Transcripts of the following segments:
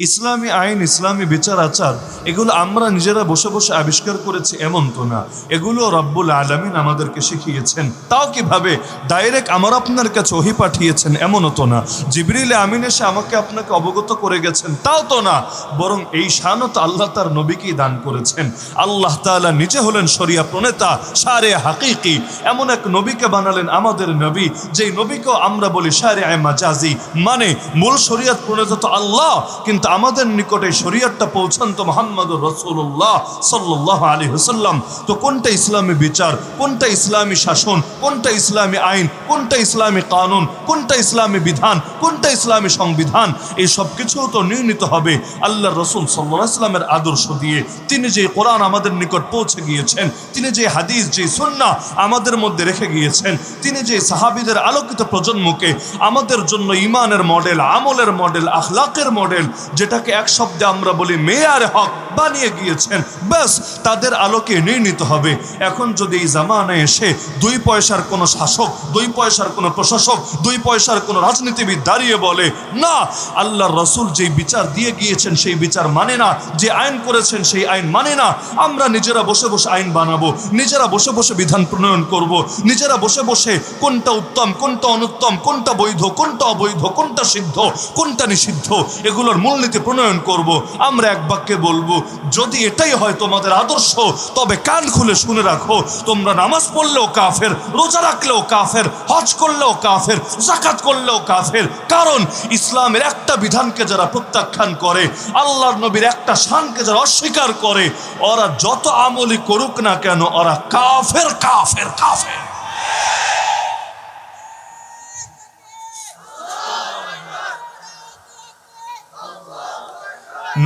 ইসলামী আইন, ইসলামী বিচার আচার এগুলো আমরা নিজেরা বসে বসে আবিষ্কার করেছি এমন তো না। এগুলো রব্বুল আলামিন আমাদেরকে শিখিয়েছেন। তাও কিভাবে? ডাইরেক্ট আমার আপনার কাছে ওহী পাঠিয়েছেন এমনও তো না। জিবরিল আমিন এসে আমাকে আপনাকে অবগত করে গেছেন তাও তো না। বরং এই শানও তো আল্লাহ তার নবীকেই দান করেছেন। আল্লাহ তাআলা নিজে হলেন শরিয়া প্রণেতা, শারে হাকিকি। এমন এক নবীকে বানালেন আমাদের নবী, যেই নবীকেও আমরা বলি শারে মাজাজি, মানে মূল শরিয়ত প্রণেতা তো আল্লাহ, কিন্তু আমাদের নিকটে শরীয়তটা পৌঁছান তো মুহাম্মদুর রাসূলুল্লাহ সাল্লাল্লাহু আলাইহি ওয়াসাল্লাম। তো কোনটা ইসলামী বিচার, কোনটা ইসলামী শাসন, কোনটা ইসলামী আইন, কোনটা ইসলামী কানুন, কোনটা ইসলামী বিধান, কোনটা ইসলামী সংবিধান, এই সব কিছু তো নির্ণীত হবে আল্লাহর রাসূল সাল্লাল্লাহু আলাইহি ওয়াসাল্লামের আদর্শ দিয়ে। তিনি যে কোরআন আমাদের নিকট পৌঁছে গিয়েছেন, তিনি যে হাদিস, যে সুন্নাহ আমাদের মধ্যে রেখে গিয়েছেন, তিনি যে সাহাবীদের আলোকিত প্রজন্মকে আমাদের জন্য ঈমানের মডেল, আমলের মডেল, আখলাকের মডেল, যেটাকে এক শব্দে আমরা বলি মেয়ারে হক বানিয়ে গিয়েছেন, ব্যাস তাদের আলোকে নির্ণীত হবে। এখন যদি এই জামানায় এসে 2 পয়সার কোনো শাসক, 2 পয়সার কোনো প্রশাসক, 2 পয়সার কোনো রাজনীতিবিদ দাঁড়িয়ে বলে না, আল্লাহর রাসূল যেই বিচার দিয়ে গিয়েছেন সেই বিচার মানে না, যে আইন করেছেন সেই আইন মানে না, আমরা নিজেরা বসে বসে আইন বানাবো, নিজেরা বসে বসে বিধান প্রণয়ন করব, নিজেরা বসে বসে কোনটা উত্তম, কোনটা অনুত্তম, কোনটা বৈধ, কোনটা অবৈধ, কোনটা সিদ্ধ, কোনটা নিষিদ্ধ, এগুলোর মূলনীতি প্রণয়ন করব। আমরা এক বাক্যে বলবো, যদি এটাই হয় তোমাদের আদর্শ, তবে কান খুলে শুনে রাখো, তোমরা নামাজ পড়লেও কাফের, রোজা রাখলেও কাফের, হজ করলেও কাফের, যাকাত করলেও কাফের। কারণ ইসলামের একটা বিধানকে যারা প্রত্যাখ্যান করে, আল্লাহর নবীর একটা শানকে যারা অস্বীকার করে, ওরা যত আমলই করুক না কেন, ওরা কাফের কাফের কাফের।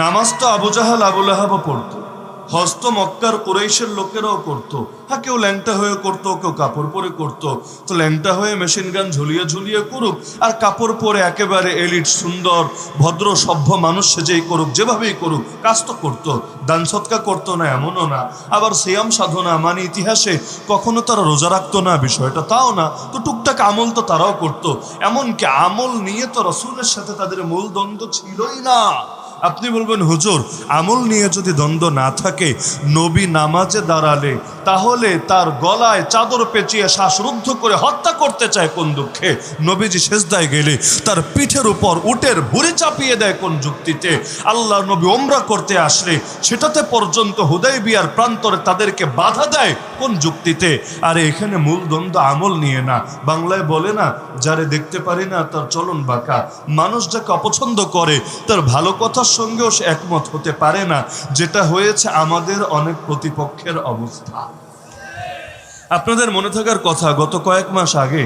নামাজ তো আবু জাহাল আবু লাহাবও পড়তো, হজ তো মক্কার কুরাইশের লোকেরাও করতো। হ্যাঁ, কেউ ল্যাংটা হয়ে করতো, কেউ কাপড় পরে করতো। তো ল্যাংটা হয়ে মেশিন গান ঝুলিয়ে ঝুলিয়ে করুক, আর কাপড় পরে একেবারে এলিট, সুন্দর, ভদ্র, সভ্য মানুষ সেজেই করুক, যেভাবেই করুক, কাজ তো করতো। দান সৎকা করতো না এমনও না, আবার সিয়াম সাধনা মানে ইতিহাসে কখনো তারা রোজা রাখতো না বিষয়টা তাও না। তো টুকটাক আমল তো তারাও করতো। এমনকি আমল নিয়ে তো রাসূলের সাথে তাদের মূল দ্বন্দ্ব ছিলই না। আপনি বলবেন হুজুর, আমল নিয়ে যদি দ্বন্দ্ব না থাকে, নবী নামাজে দাঁড়ালে তাহলে তার গলায় চাদর পেঁচিয়ে শ্বাসরুদ্ধ করে হত্যা করতে চায় কোন দুঃখে? নবীজি সেজদায় গেলে তার পিঠের উপর উটের ভুঁড়ি চাপিয়ে দেয় কোন যুক্তিতে? আল্লাহ নবী ওমরা করতে আসলে সেটাতে পর্যন্ত হুদায়বিয়ার প্রান্তরে তাদেরকে বাধা দেয় কোন যুক্তিতে? আরে এখানে মূল দ্বন্দ্ব আমল নিয়ে না। বাংলায় বলে না, যারে দেখতে পারি না তার চলন বাঁকা। মানুষ যাকে অপছন্দ করে তার ভালো কথার সঙ্গেও সে একমত হতে পারে না, যেটা হয়েছে আমাদের অনেক প্রতিপক্ষের অবস্থা। আপনাদের মনে থাকার কথা, গত কয়েক মাস আগে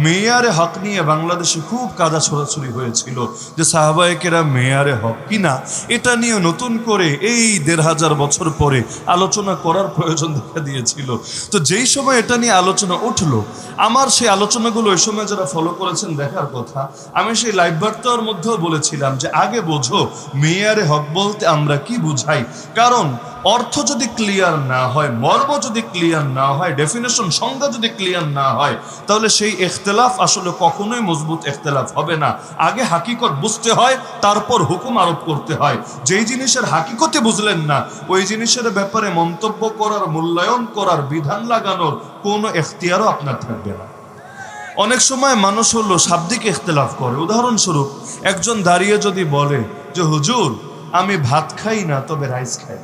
মেয়ারে হক নিয়ে বাংলাদেশে খুব কাদা ছোড়াছুড়ি হয়েছিল, যে সাহাবায়ে কেরাম মেয়ারে হক কিনা, এটা নিয়ে নতুন করে এই ১৫০০ বছর পরে আলোচনা করার প্রয়োজন দেখা দিয়েছিল। তো যেই সময় এটা নিয়ে আলোচনা উঠলো, আমার সেই আলোচনাগুলো ওই সময় যারা ফলো করেছেন দেখার কথা। আমি সেই লাইভ বার্তার মধ্যেও বলেছিলাম যে আগে বোঝো মেয়ারে হক বলতে আমরা কি বুঝাই। কারণ অর্থ যদি ক্লিয়ার না হয়, মর্ম যদি ক্লিয়ার না হয়, ডেফিনেশন, সংজ্ঞা যদি ক্লিয়ার না হয়, তাহলে সেই ইখতিলাফ আসলে কখনোই মজবুত ইখতিলাফ হবে না। আগে হাকিকত বুঝতে হয়, তারপর হুকুম আরোপ করতে হয়। যেই জিনিসের হাকিকতে বুঝলেন না, ওই জিনিসের ব্যাপারে মন্তব্য করার, মূল্যায়ন করার, বিধান লাগানোর কোনো এখতিয়ারও আপনার থাকবে না। অনেক সময় মানুষ হলো শাব্দিক ইখতিলাফ করে। উদাহরণস্বরূপ, একজন দাঁড়িয়ে যদি বলে যে হুজুর আমি ভাত খাই না তবে রাইস খাই,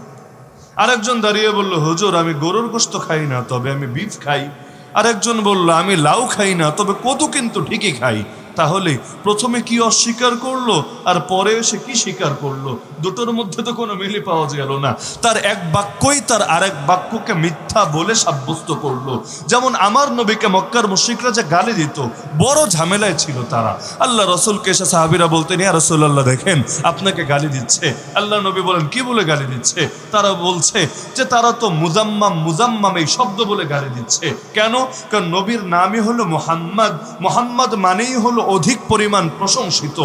আরেকজন দাঁড়িয়ে বলল হুজুর আমি গরুর গোশত খাই না তবে আমি বিফ খাই, আরেকজন বলল আমি লাউ খাই না তবে কদু কিন্তু ঠিকই খাই, তাহলে প্রথমে কি অস্বীকার করলো আর পরে এসে কি স্বীকার করলো? দুটোর মধ্যে তো কোনো মিলই পাওয়া গেল না। তার এক বাক্যই তার আরেক বাক্যকে মিথ্যা বলে সাব্যস্ত করলো। যেমন আমার নবীকে মক্কার মুশরিকরা যে গালি দিত, বড় ঝামেলায় ছিল তারা। আল্লাহ রসুলকে এসে সাহাবীরা বলতেন, ইয়া রাসূলুল্লাহ দেখেন আপনাকে গালি দিচ্ছে। আল্লাহ নবী বলেন, কি বলে গালি দিচ্ছে? তারা বলছে যে তারা তো মুজাম্মাম মুজাম্মাম এই শব্দ বলে গালি দিচ্ছে। কেন? কারণ নবীর নামই হলো মুহাম্মদ, মুহাম্মদ মানেই হলো অধিক পরিমাণ প্রশংসিত।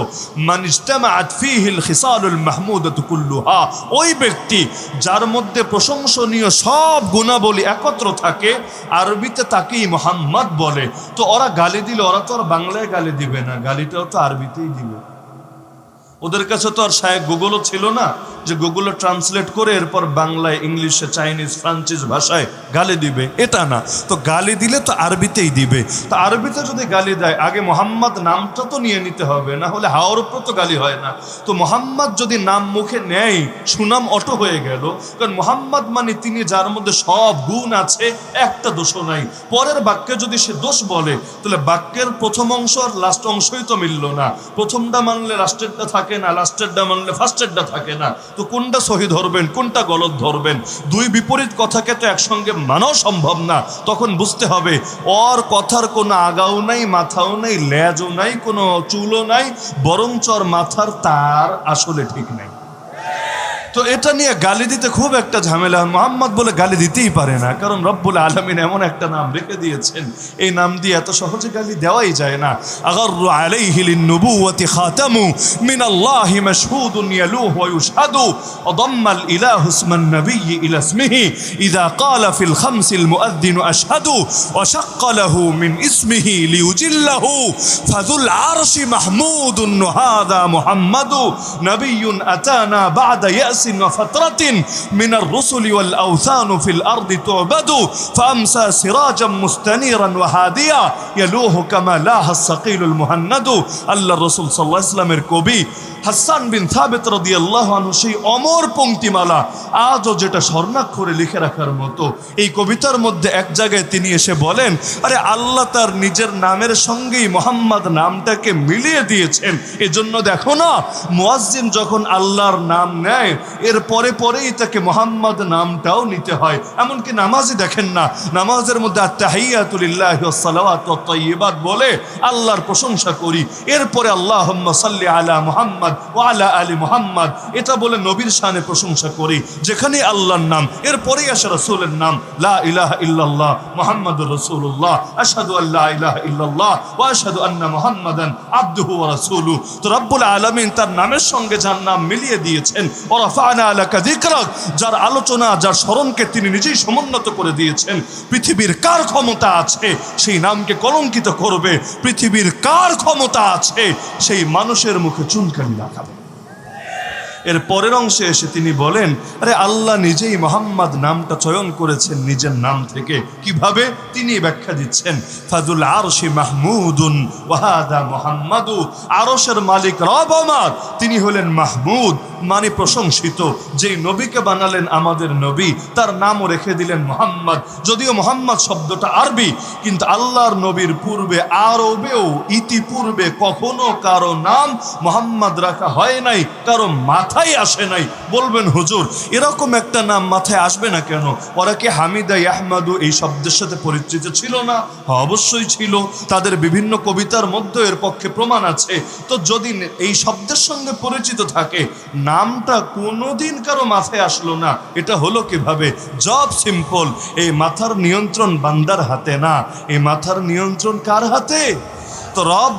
মান ইজতামাআত ফীহিল খিসালুল মাহমুদাতু কুল্লুহা, ওই ব্যক্তি যার মধ্যে প্রশংসনীয় সব গুণাবলী একত্র থাকে, আরবিতে তাকেই মুহাম্মদ বলে। তো ওরা গালি দিলে, ওরা তো আর বাংলায় গালি দিবে না, গালিটাও তো আরবিতেই দিবে। ওদের কাছে তো আর গুগলও ছিল না যে গুগলে ট্রান্সলেট করে এরপর বাংলায়, ইংলিশে, চাইনিজ, ফ্রান্সিস ভাষায় গালি দিবে, এটা না। তো গালি দিলে তো আরবিতেই দিবে। তো আরবিতে যদি গালি দেয়, আগে মোহাম্মদ নামটা তো নিয়ে নিতে হবে, না হলে হাওয়ার উপর তো গালি হয় না। তো মোহাম্মদ যদি নাম মুখে নেয়, সুনাম অটো হয়ে গেল। কারণ মোহাম্মদ মানে তিনি যার মধ্যে সব গুণ আছে, একটা দোষও নাই। পরের বাক্যে যদি সে দোষ বলে, তাহলে বাক্যের প্রথম অংশ আর লাস্ট অংশই তো মিলল না। প্রথমটা মানলে লাস্টেরটা থাকে না, লাস্টেরটা মানলে ফার্স্টেরটা থাকে না। তো কোনটা সহি ধরবেন, কোনটা গলত ধরবেন? দুই বিপরীত কথাকে তো একসঙ্গে মানাও সম্ভব না। তখন বুঝতে হবে ওর কথার কোনো আগাও নাই, মাথাও নাই, লেজও নাই, কোনো চুলও নাই, বরঞ্চ ওর মাথার তার আসলে ঠিক নাই। তো এটা নিয়ে গালি দিতে খুব একটা ঝামেলা। মোহাম্মদ বলে গালি দিতেই পারে না, কারণ রব্বুল আলামিন এমন একটা নাম রেখে দিয়েছেন, এই নাম দিয়ে এত সহজে গালি দেওয়াই যায় না। আগাররু আলাইহি লিন-নুবুওয়াতি খাতামু মিনাল্লাহি মাশহুদুন ইয়ালুহু ওয়া ইউশহাদু ওয়াদাম্মাল ইলাহু ইসমান নাবিয়্যি ইলা ইসমিহি ইযা ক্বালা ফিল খামসিল মুআদ্দিনু আশহাদু ওয়া শাক্কা লাহু মিন ইসমিহি লিইউজিল্লাহু ফাযুল আরশি মাহমুদুন হাযা মুহাম্মাদু নাবিয়্যুন আতানা বা'দা ইয়াস وفترة من الرسل والأوثان في الأرض تعبد فأمسى سراجا مستنيرا وهاديا يلوه كما لاح الصقيل المهند الله الرسول صلى الله عليه وسلم কবি হাসান বিন সাবিত রাদিয়াল্লাহু আনহু সেই অমর পংক্তিমালা আজও যেটা স্বর্ণাক্ষরে লিখে রাখার মতো। এই কবিতার মধ্যে এক জায়গায় তিনি এসে বলেন, আরে আল্লাহ তার নিজের নামের সঙ্গেই মোহাম্মদ নামটাকে মিলিয়ে দিয়েছেন। এজন্য দেখো না, মুয়াজ্জিন যখন আল্লাহর নাম নেয়, এর পরে পরেই তাকে মোহাম্মদ নামটাও নিতে হয়। এমনকি নামাজই দেখেন না, নামাজের মধ্যে আত-তাহিয়াতু লিল্লাহি ওয়াস সালাওয়াতু ওয়াত তাইয়্যিবাত বলে আল্লাহর প্রশংসা করি, এরপরে আল্লাহুম্মা সাল্লি আলা মুহাম্মদ ওয়া আলা আলি মুহাম্মদ এটা বলে নবীর শানে প্রশংসা করি। যেখানে আল্লাহর নাম, এরপরেই আসে রাসূলের নাম, লা ইলাহা ইল্লাল্লাহ মুহাম্মাদুর রাসূলুল্লাহ, আশহাদু আল্লা ইলাহা ইল্লাল্লাহ ওয়া আশহাদু আন্না মুহাম্মাদান আবদুহু ওয়া রাসূলুহু। তো রব্বুল আলামিন তার নামের সঙ্গে যার নাম মিলিয়ে দিয়েছেন, ওয়া রাফা'না লাকা যিকরাক, যার আলোচনা, যার স্মরণকে তিনি নিজেই সমুন্নত করে দিয়েছেন। পৃথিবীর কার ক্ষমতা আছে সেই নামকে কলঙ্কিত করবে? পৃথিবীর কার ক্ষমতা আছে সেই মানুষের মুখে চুনকালি লাগাবে? এর পরের অংশে এসে তিনি বলেন, আরে আল্লাহ নিজেই মোহাম্মদ নামটা চয়ন করেছেন নিজের নাম থেকে। কিভাবে? তিনি ব্যাখ্যা দিচ্ছেন, ফাযুল আরশি মাহমুদুন ওয়া হাযা মুহাম্মাদু, আরশের মালিক রব আমার, তিনি হলেন মাহমুদ মানে প্রশংসিত। যেই নবীকে বানালেন আমাদের নবী, তার নামও রেখে দিলেন মোহাম্মদ। যদিও মোহাম্মদ শব্দটা আরবি, কিন্তু আল্লাহর নবীর পূর্বে আরবেও ইতিপূর্বে কখনো কারো নাম মোহাম্মদ রাখা হয় নাই, কারো মাথায় আসে নাই। বলবেন হুজুর এরকম একটা নাম মাথায় আসবে না কেন? ওরা কি হামিদা আহমদু এই শব্দের সাথে পরিচিত ছিল না? অবশ্যই ছিল, তাদের বিভিন্ন কবিতার মধ্যে এর পক্ষে প্রমাণ আছে। তো যদি এই শব্দের সঙ্গে পরিচিত থাকে, নামটা কোনোদিন কারো মাথায় আসলো না, এটা হলো কিভাবে? জব সিম্পল, এই মাথার নিয়ন্ত্রণ বান্দার হাতে না, এই মাথার নিয়ন্ত্রণ কার হাতে? তো রব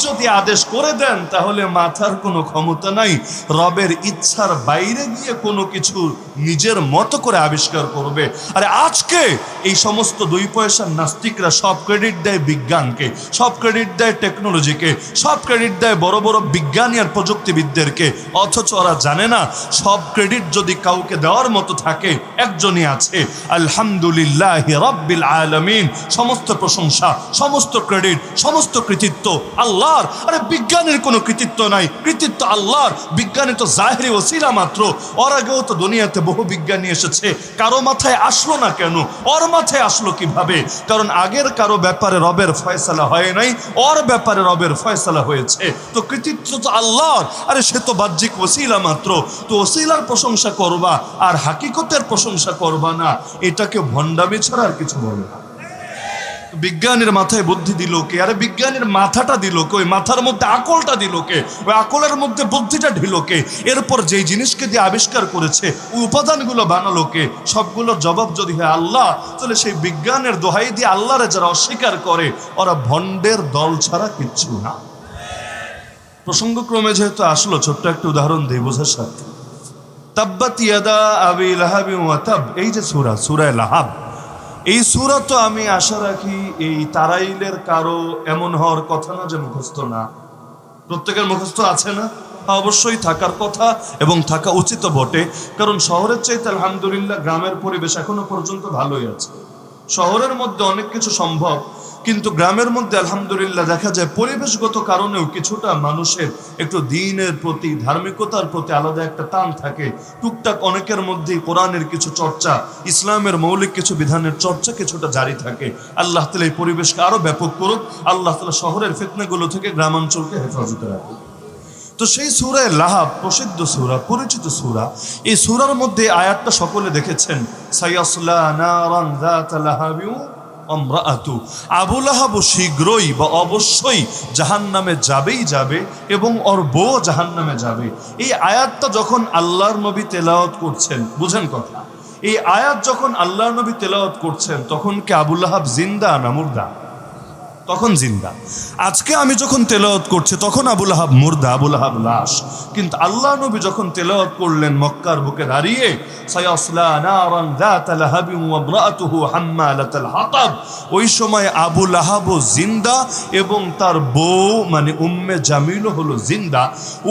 যদি আদেশ করে দেন, তাহলে মাথার কোনো ক্ষমতা নাই রবের ইচ্ছার বাইরে গিয়ে কোনো কিছু নিজের মতো করে আবিষ্কার করবে। আরে আজকে এই সমস্ত দুই পয়সার নাস্তিকরা সব ক্রেডিট দেয় বিজ্ঞানকে, সব ক্রেডিট দেয় টেকনোলজিকে, সব ক্রেডিট দেয় বড় বড় বিজ্ঞানী আর প্রযুক্তিবিদদেরকে। অথচ ওরা জানে না, সব ক্রেডিট যদি কাউকে দেওয়ার মতো থাকে, একজনই আছে, আলহামদুলিল্লাহি রাব্বিল আলামিন। সমস্ত প্রশংসা, সমস্ত ক্রেডিট, সমস্ত কৃতিত্ব আল্লাহর। আরে বিজ্ঞানের কোনো কৃতিত্ব নাই, কৃতিত্ব আল্লাহর। বিজ্ঞানী তো জাহেরি ওসিলা মাত্র। ওর আগেও তো দুনিয়াতে বহু বিজ্ঞানী এসেছে, কারো মাথায় আসলো না কেন? ওর মাথায় আসলো কিভাবে? কারণ আগের কারো ব্যাপারে রবের ফয়সালা হয় নাই, ওর ব্যাপারে রবের ফয়সালা হয়েছে। তো কৃতিত্ব তো আল্লাহর। আরে সে তো বাহ্যিক ওসিলা মাত্র। তো ওসিলার প্রশংসা করবা আর হাকিকতের প্রশংসা করবা না, এটাকে ভণ্ডামি ছাড়া আর কিছু বলে না। বিজ্ঞানের মাথায় বুদ্ধি দিল কে? আরে বিজ্ঞানের মাথাটা দিল কে? ওই মাথার মধ্যে আকলটা দিল কে? ওই আকলের মধ্যে বুদ্ধিটা ঢিল কে? এরপর যেই জিনিসকে দিয়ে আবিষ্কার করেছে, ওই উপাদানগুলো বানালো কে? সবগুলোর জবাব যদি হয় আল্লাহ, তাহলে সেই বিজ্ঞানের দোহাই দিয়ে আল্লাহরে যারা অস্বীকার করে, ওরা ভণ্ডের দল ছাড়া কিচ্ছু না। প্রসঙ্গক্রমে যেহেতু আসলো, ছোট্ট একটা উদাহরণ দিই বোঝার সাথে। তাব্বাত ইয়াদা আবি লাহাবি ওয়া তাব, এই যে সূরা লাহাব, এই সূরা তো আমি আশা রাখি এই তারাইলের কারো এমন হওয়ার কথা না যে মুখস্থ না। প্রত্যেকের মুখস্থ আছে না? অবশ্যই থাকার কথা এবং থাকা উচিত বটে, কারণ শহরের চাইতে আলহামদুলিল্লাহ গ্রামের পরিবেশ এখনো পর্যন্ত ভালোই আছে। শহরের মধ্যে অনেক কিছু সম্ভব, কিন্তু গ্রামের মধ্যে আলহামদুলিল্লাহ দেখা যায় পরিবেশগত কারণেও কিছুটা মানুষের একটু দ্বীনের প্রতি, ধার্মিকতার প্রতি আলাদা একটা টান থাকে। টুকটাক অনেকের মধ্যেই কোরআনের কিছু চর্চা, ইসলামের মৌলিক কিছু বিধানের চর্চা কিছুটা জারি থাকে। আল্লাহ তাআলা এই পরিবেশকে আরো ব্যাপক করুক। আল্লাহ তাআলা শহরের ফিতনাগুলো থেকে গ্রামাঞ্চলকে হেফাজতে রাখুক। তো সেই সূরা লাহাব, প্রসিদ্ধ সূরা, পরিচিত সূরা, এই সূরার মধ্যে আয়াতটা সকলে দেখেছেন, সায়াসলা নারান যাতা লাহাবি আমরাআতু, আবু লাহাব শীঘ্রই বা অবশ্যই জাহান্নামে যাবেই যাবে এবং ওর বউ জাহান্নামে যাবে। এই আয়াতটা যখন আল্লাহর নবী তেলাওয়াত করছেন, বুঝেন কথা, এই আয়াত যখন আল্লাহর নবী তেলাওয়াত করছেন তখন কি আবু লাহাব জিন্দা না মুর্দা? তখন জিন্দা। আজকে আমি যখন তেলাওয়াত করছি তখন আবু লাহাব মুর্দা, আবু লাহাব লাশ। কিন্তু আল্লাহ নবী যখন তেলাওয়াত করলেন মক্কার বুকে দাঁড়িয়ে, সায়াসলা নারান যাতা লাহাবিন ওয়া ইমরাআতুহু হাম্মালাতাল হাতাব, ওই সময় আবু লাহাব জিন্দা এবং তার বউ মানে উম্মে জামিল হলো জিন্দা।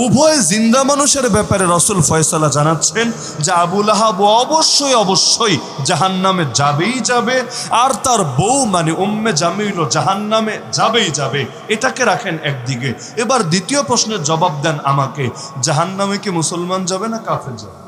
উভয় জিন্দা মানুষের ব্যাপারে রাসূল ফয়সালা জানাচ্ছেন যে আবু লাহাব অবশ্যই অবশ্যই জাহান্নামে যাবেই যাবে, আর তার বউ মানে উম্মে জামিল জাহান্নামে যাবেই যাবে। এটাকে রাখেন একদিকে। এবার দ্বিতীয় প্রশ্নের জবাব দেন আমাকে, জাহান্নামে কি মুসলমান যাবে না কাফের যাবে?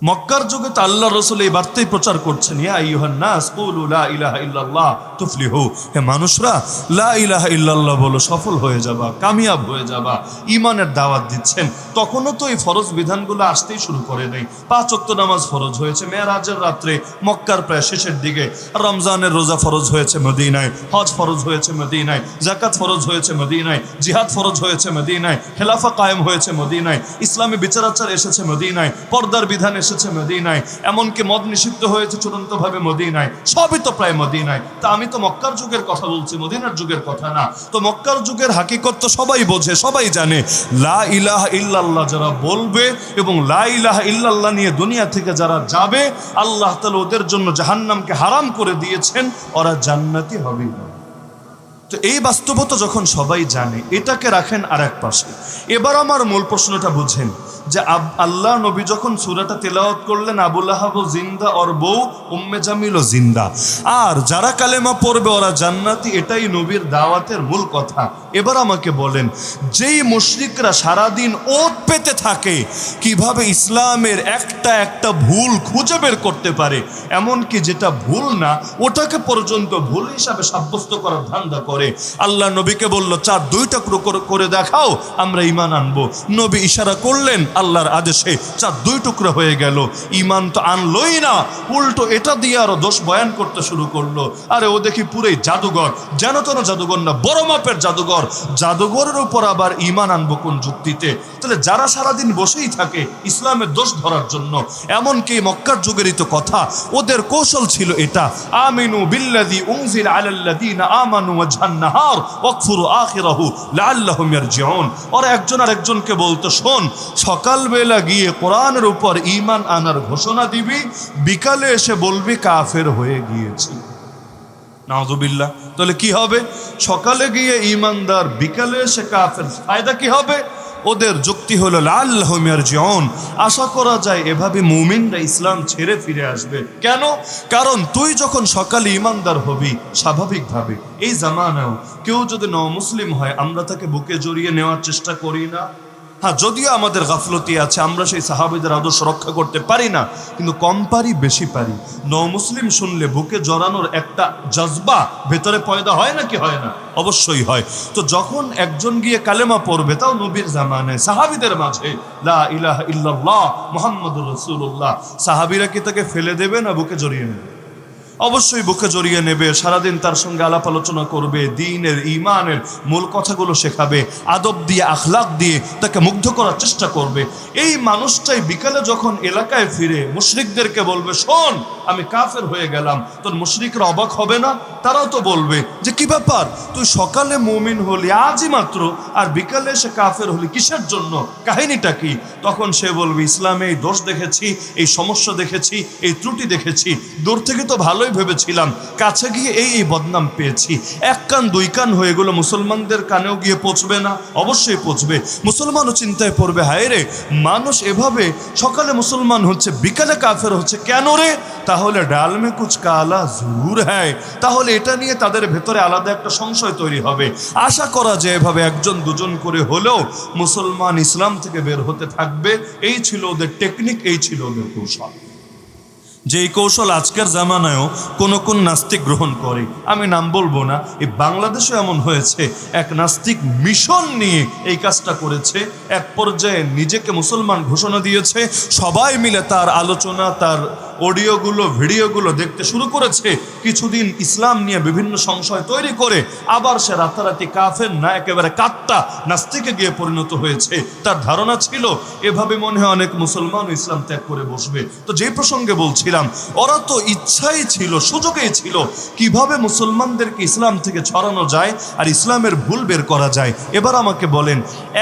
মক্কার যুগে তো আল্লাহ রাসূল এই বার্তাই প্রচার করছেন, ইয়া আইয়ুহান নাস কুলু লা ইলাহা ইল্লাল্লাহ তুফলিহু, হে মানুষরা লা ইলাহা ইল্লাল্লাহ বলো, সফল হয়ে যাবা, কামিয়াব হয়ে যাবা। ঈমানের দাওয়াত দিচ্ছেন। তখনও তো এই ফরজ বিধানগুলো আসতেই শুরু করে নাই। 5 ওয়াক্ত নামাজ ফরজ হয়েছে মেরাজের রাত্রে মক্কার প্রায় শেষের দিকে, রমজানের রোজা ফরজ হয়েছে মদিনায়, হজ ফরজ হয়েছে মদিনায়, যাকাত ফরজ হয়েছে মদিনায়, জিহাদ ফরজ হয়েছে মদিনায়, খেলাফা কায়েম হয়েছে মদিনায়, ইসলামী বিচারাচার এসেছে মদিনায়, পর্দার বিধান এসেছে মদিনায়, এমনকি মদ নিষিদ্ধ হয়েছে চূড়ান্তভাবে মদিনায়, সবই তো প্রায় মদিনায়। তা আমি তো মক্কার যুগের কথা বলছি, মদিনার যুগের কথা না। তো মক্কার যুগের হাকিকত তো সবাই বোঝে, সবাই জানে। লা ইলাহা ইল্লাল্লাহ যারা বলবে এবং লা ইলাহা ইল্লাল্লাহ নিয়ে দুনিয়া থেকে যারা যাবে, আল্লাহ তাআলা ওদের জন্য জাহান্নামকে হারাম করে দিয়েছেন, ওরা জান্নাতি হবেই না। তো এই বাস্তবতা যখন সবাই জানে, এটাকে রাখেন আর এক পাশে। এবার আমার মূল প্রশ্নটা বুঝেন যে আল্লাহ নবী যখন সূরাটা তেলাওয়াত করলেন, আবু লাহাব জিন্দা, ওর বউ উম্মে জামিল জিন্দা, আর যারা কালেমা পড়বে ওরা জান্নাতি, এটাই নবীর দাওয়াতের মূল কথা। এবার আমাকে বলেন, যেই মুশরিকরা সারাদিন ওত পেতে থাকে কিভাবে ইসলামের একটা একটা ভুল খুঁজে বের করতে পারে, এমনকি যেটা ভুল না ওটাকে পর্যন্ত ভুল হিসাবে সাব্যস্ত করার ধান্দা করে, আল্লাহ নবীকে বলল, চাঁদ 2 টুকরো করে দেখাও, আমরা ঈমান আনবো। নবী ইশারা করলেন, আল্লাহর আদেশে চাঁদ 2 টুকরো হয়ে গেল। ঈমান তো আনলোই না, উল্টো এটা দিয়ে আরো দোষ বয়ান করতে শুরু করলো। আরে ও দেখি পুরোই জাদুঘর, যেন তেন জাদুঘর না, বড় মাপের জাদুঘর। জাদুঘরের উপর আবার ঈমান আনবো কোন যুক্তিতে? তাহলে যারা সারাদিন বসেই থাকে ইসলামের দোষ ধরার জন্য, এমনকি মক্কার যুগেরই তো কথা, ওদের কৌশল ছিল এটা, আমিনু বিল্লাযী উনজিলা আলাল্লাযীনা আমানু ওয়াজহান নাহার ওয়াকফুরু আখিরাহু লাআল্লাহুম ইয়ারজিউন। ওরা একজন আরেকজনকে বলতো, শোন, সকালবেলা গিয়ে কোরআনের উপর ঈমান আনার ঘোষণা দিবি, বিকালে এসে বলবি কাফের হয়ে গিয়েছি। নাউযুবিল্লাহ। তাহলে কি হবে? সকালে গিয়ে ঈমানদার, বিকালে এসে কাফের, ফায়দা কি হবে? ওদের যুক্তি হলো লাআল্লাহুম ইয়ারজিউন, আশা করা যায় এভাবে মুমিনরা ইসলাম ছেড়ে ফিরে আসবে। কেন? কারণ তুই যখন সকালে ঈমানদার হবি, স্বাভাবিকভাবে এই জামানাও কেউ যদি মুসলিম হয় আমরা তাকে বুকে জড়িয়ে নেওয়ার চেষ্টা করি না? হ্যাঁ, যদিও আমাদের গাফলতি আছে, আমরা সেই সাহাবীদের আদর্শ রক্ষা করতে পারি না, কিন্তু কম পারি বেশি পারি। মুসলিম শুনলে বুকে জড়ানোর একটা জজবা ভেতরে পয়দা হয় নাকি হয় না? অবশ্যই হয়। তো যখন একজন গিয়ে কালেমা পড়বে, তাও নবীর জামানায় সাহাবীদের মাঝে, লা ইলাহা ইল্লাল্লাহ মুহাম্মাদুর রাসূলুল্লাহ, সাহাবীরা কি তাকে ফেলে দেবে না বুকে জড়িয়ে নেবে? অবশ্যই বুকে জড়িয়ে নেবে, সারাদিন তার সঙ্গে আলাপ আলোচনা করবে, দ্বীনের ঈমানের মূল কথাগুলো শেখাবে, আদব দিয়ে আখলাক দিয়ে তাকে মুগ্ধ করার চেষ্টা করবে। এই মানুষটাই বিকালে যখন এলাকায় ফিরে মুশরিকদেরকে বলবে, শোন, আমি কাফের হয়ে গেলাম, তোর মুশরিকরা অবাক হবে না? তারাও তো বলবে যে কি ব্যাপার, তুই সকালে মুমিন হলি আজই মাত্র, আর বিকালে এসে কাফের হলি কিসের জন্য, কাহিনীটা কি? তখন সে বলবে, ইসলামে এই দোষ দেখেছি, এই সমস্যা দেখেছি, এই ত্রুটি দেখেছি। দূর থেকে তো ভালোই ভালোই ভেবেছিলাম, কাছে গিয়ে এই বদনাম পেয়েছি। এক কান দুই কান হয়ে গেল, মুসলমানদের কানেও গিয়ে পৌঁছবে না? অবশ্যই পৌঁছবে। মুসলমানও চিন্তায় পড়বে, হায় রে, মানুষ এভাবে সকালে মুসলমান হচ্ছে, বিকালে কাফের হচ্ছে, কেন রে? তাহলে ডাল মে কুছ কালা জরুর হ্যায়। তাহলে এটা নিয়ে তাদের ভেতরে আলাদা একটা সংশয় তৈরি হবে। আশা করা যায় এভাবে একজন দুজন করে হলেও মুসলমান ইসলাম থেকে বের হতে থাকবে। এই ছিল ওদের টেকনিক, এই ছিল ওদের কৌশল। যেই কৌশল আজকের জামানায়ও কোন নাস্তিক গ্রহণ করে, আমি নাম বলবো না। এই বাংলাদেশে এমন হয়েছে, এক নাস্তিক মিশন নিয়ে এই কাজটা করেছে। এক পর্যায়ে নিজেকে মুসলমান ঘোষণা দিয়েছে, সবাই মিলে তার আলোচনা, তার অডিওগুলো, ভিডিওগুলো দেখতে শুরু করেছে। কিছুদিন ইসলাম নিয়ে বিভিন্ন সংশয় তৈরি করে আবার সে রাতারাতি কাফের না, একেবারে কাত্তা নাস্তিকে গিয়ে পরিণত হয়েছে। তার ধারণা ছিল এভাবে মনে হয় অনেক মুসলমান ইসলাম ত্যাগ করে বসবে। তো যে প্রসঙ্গে বলছিলাম, ওরা তো ইচ্ছাই ছিল, সুযোগই ছিল কিভাবে মুসলমানদেরকে ইসলাম থেকে ছড়ানো যায় আর ইসলামের ভুল বের করা যায়। এবার আমাকে বলেন,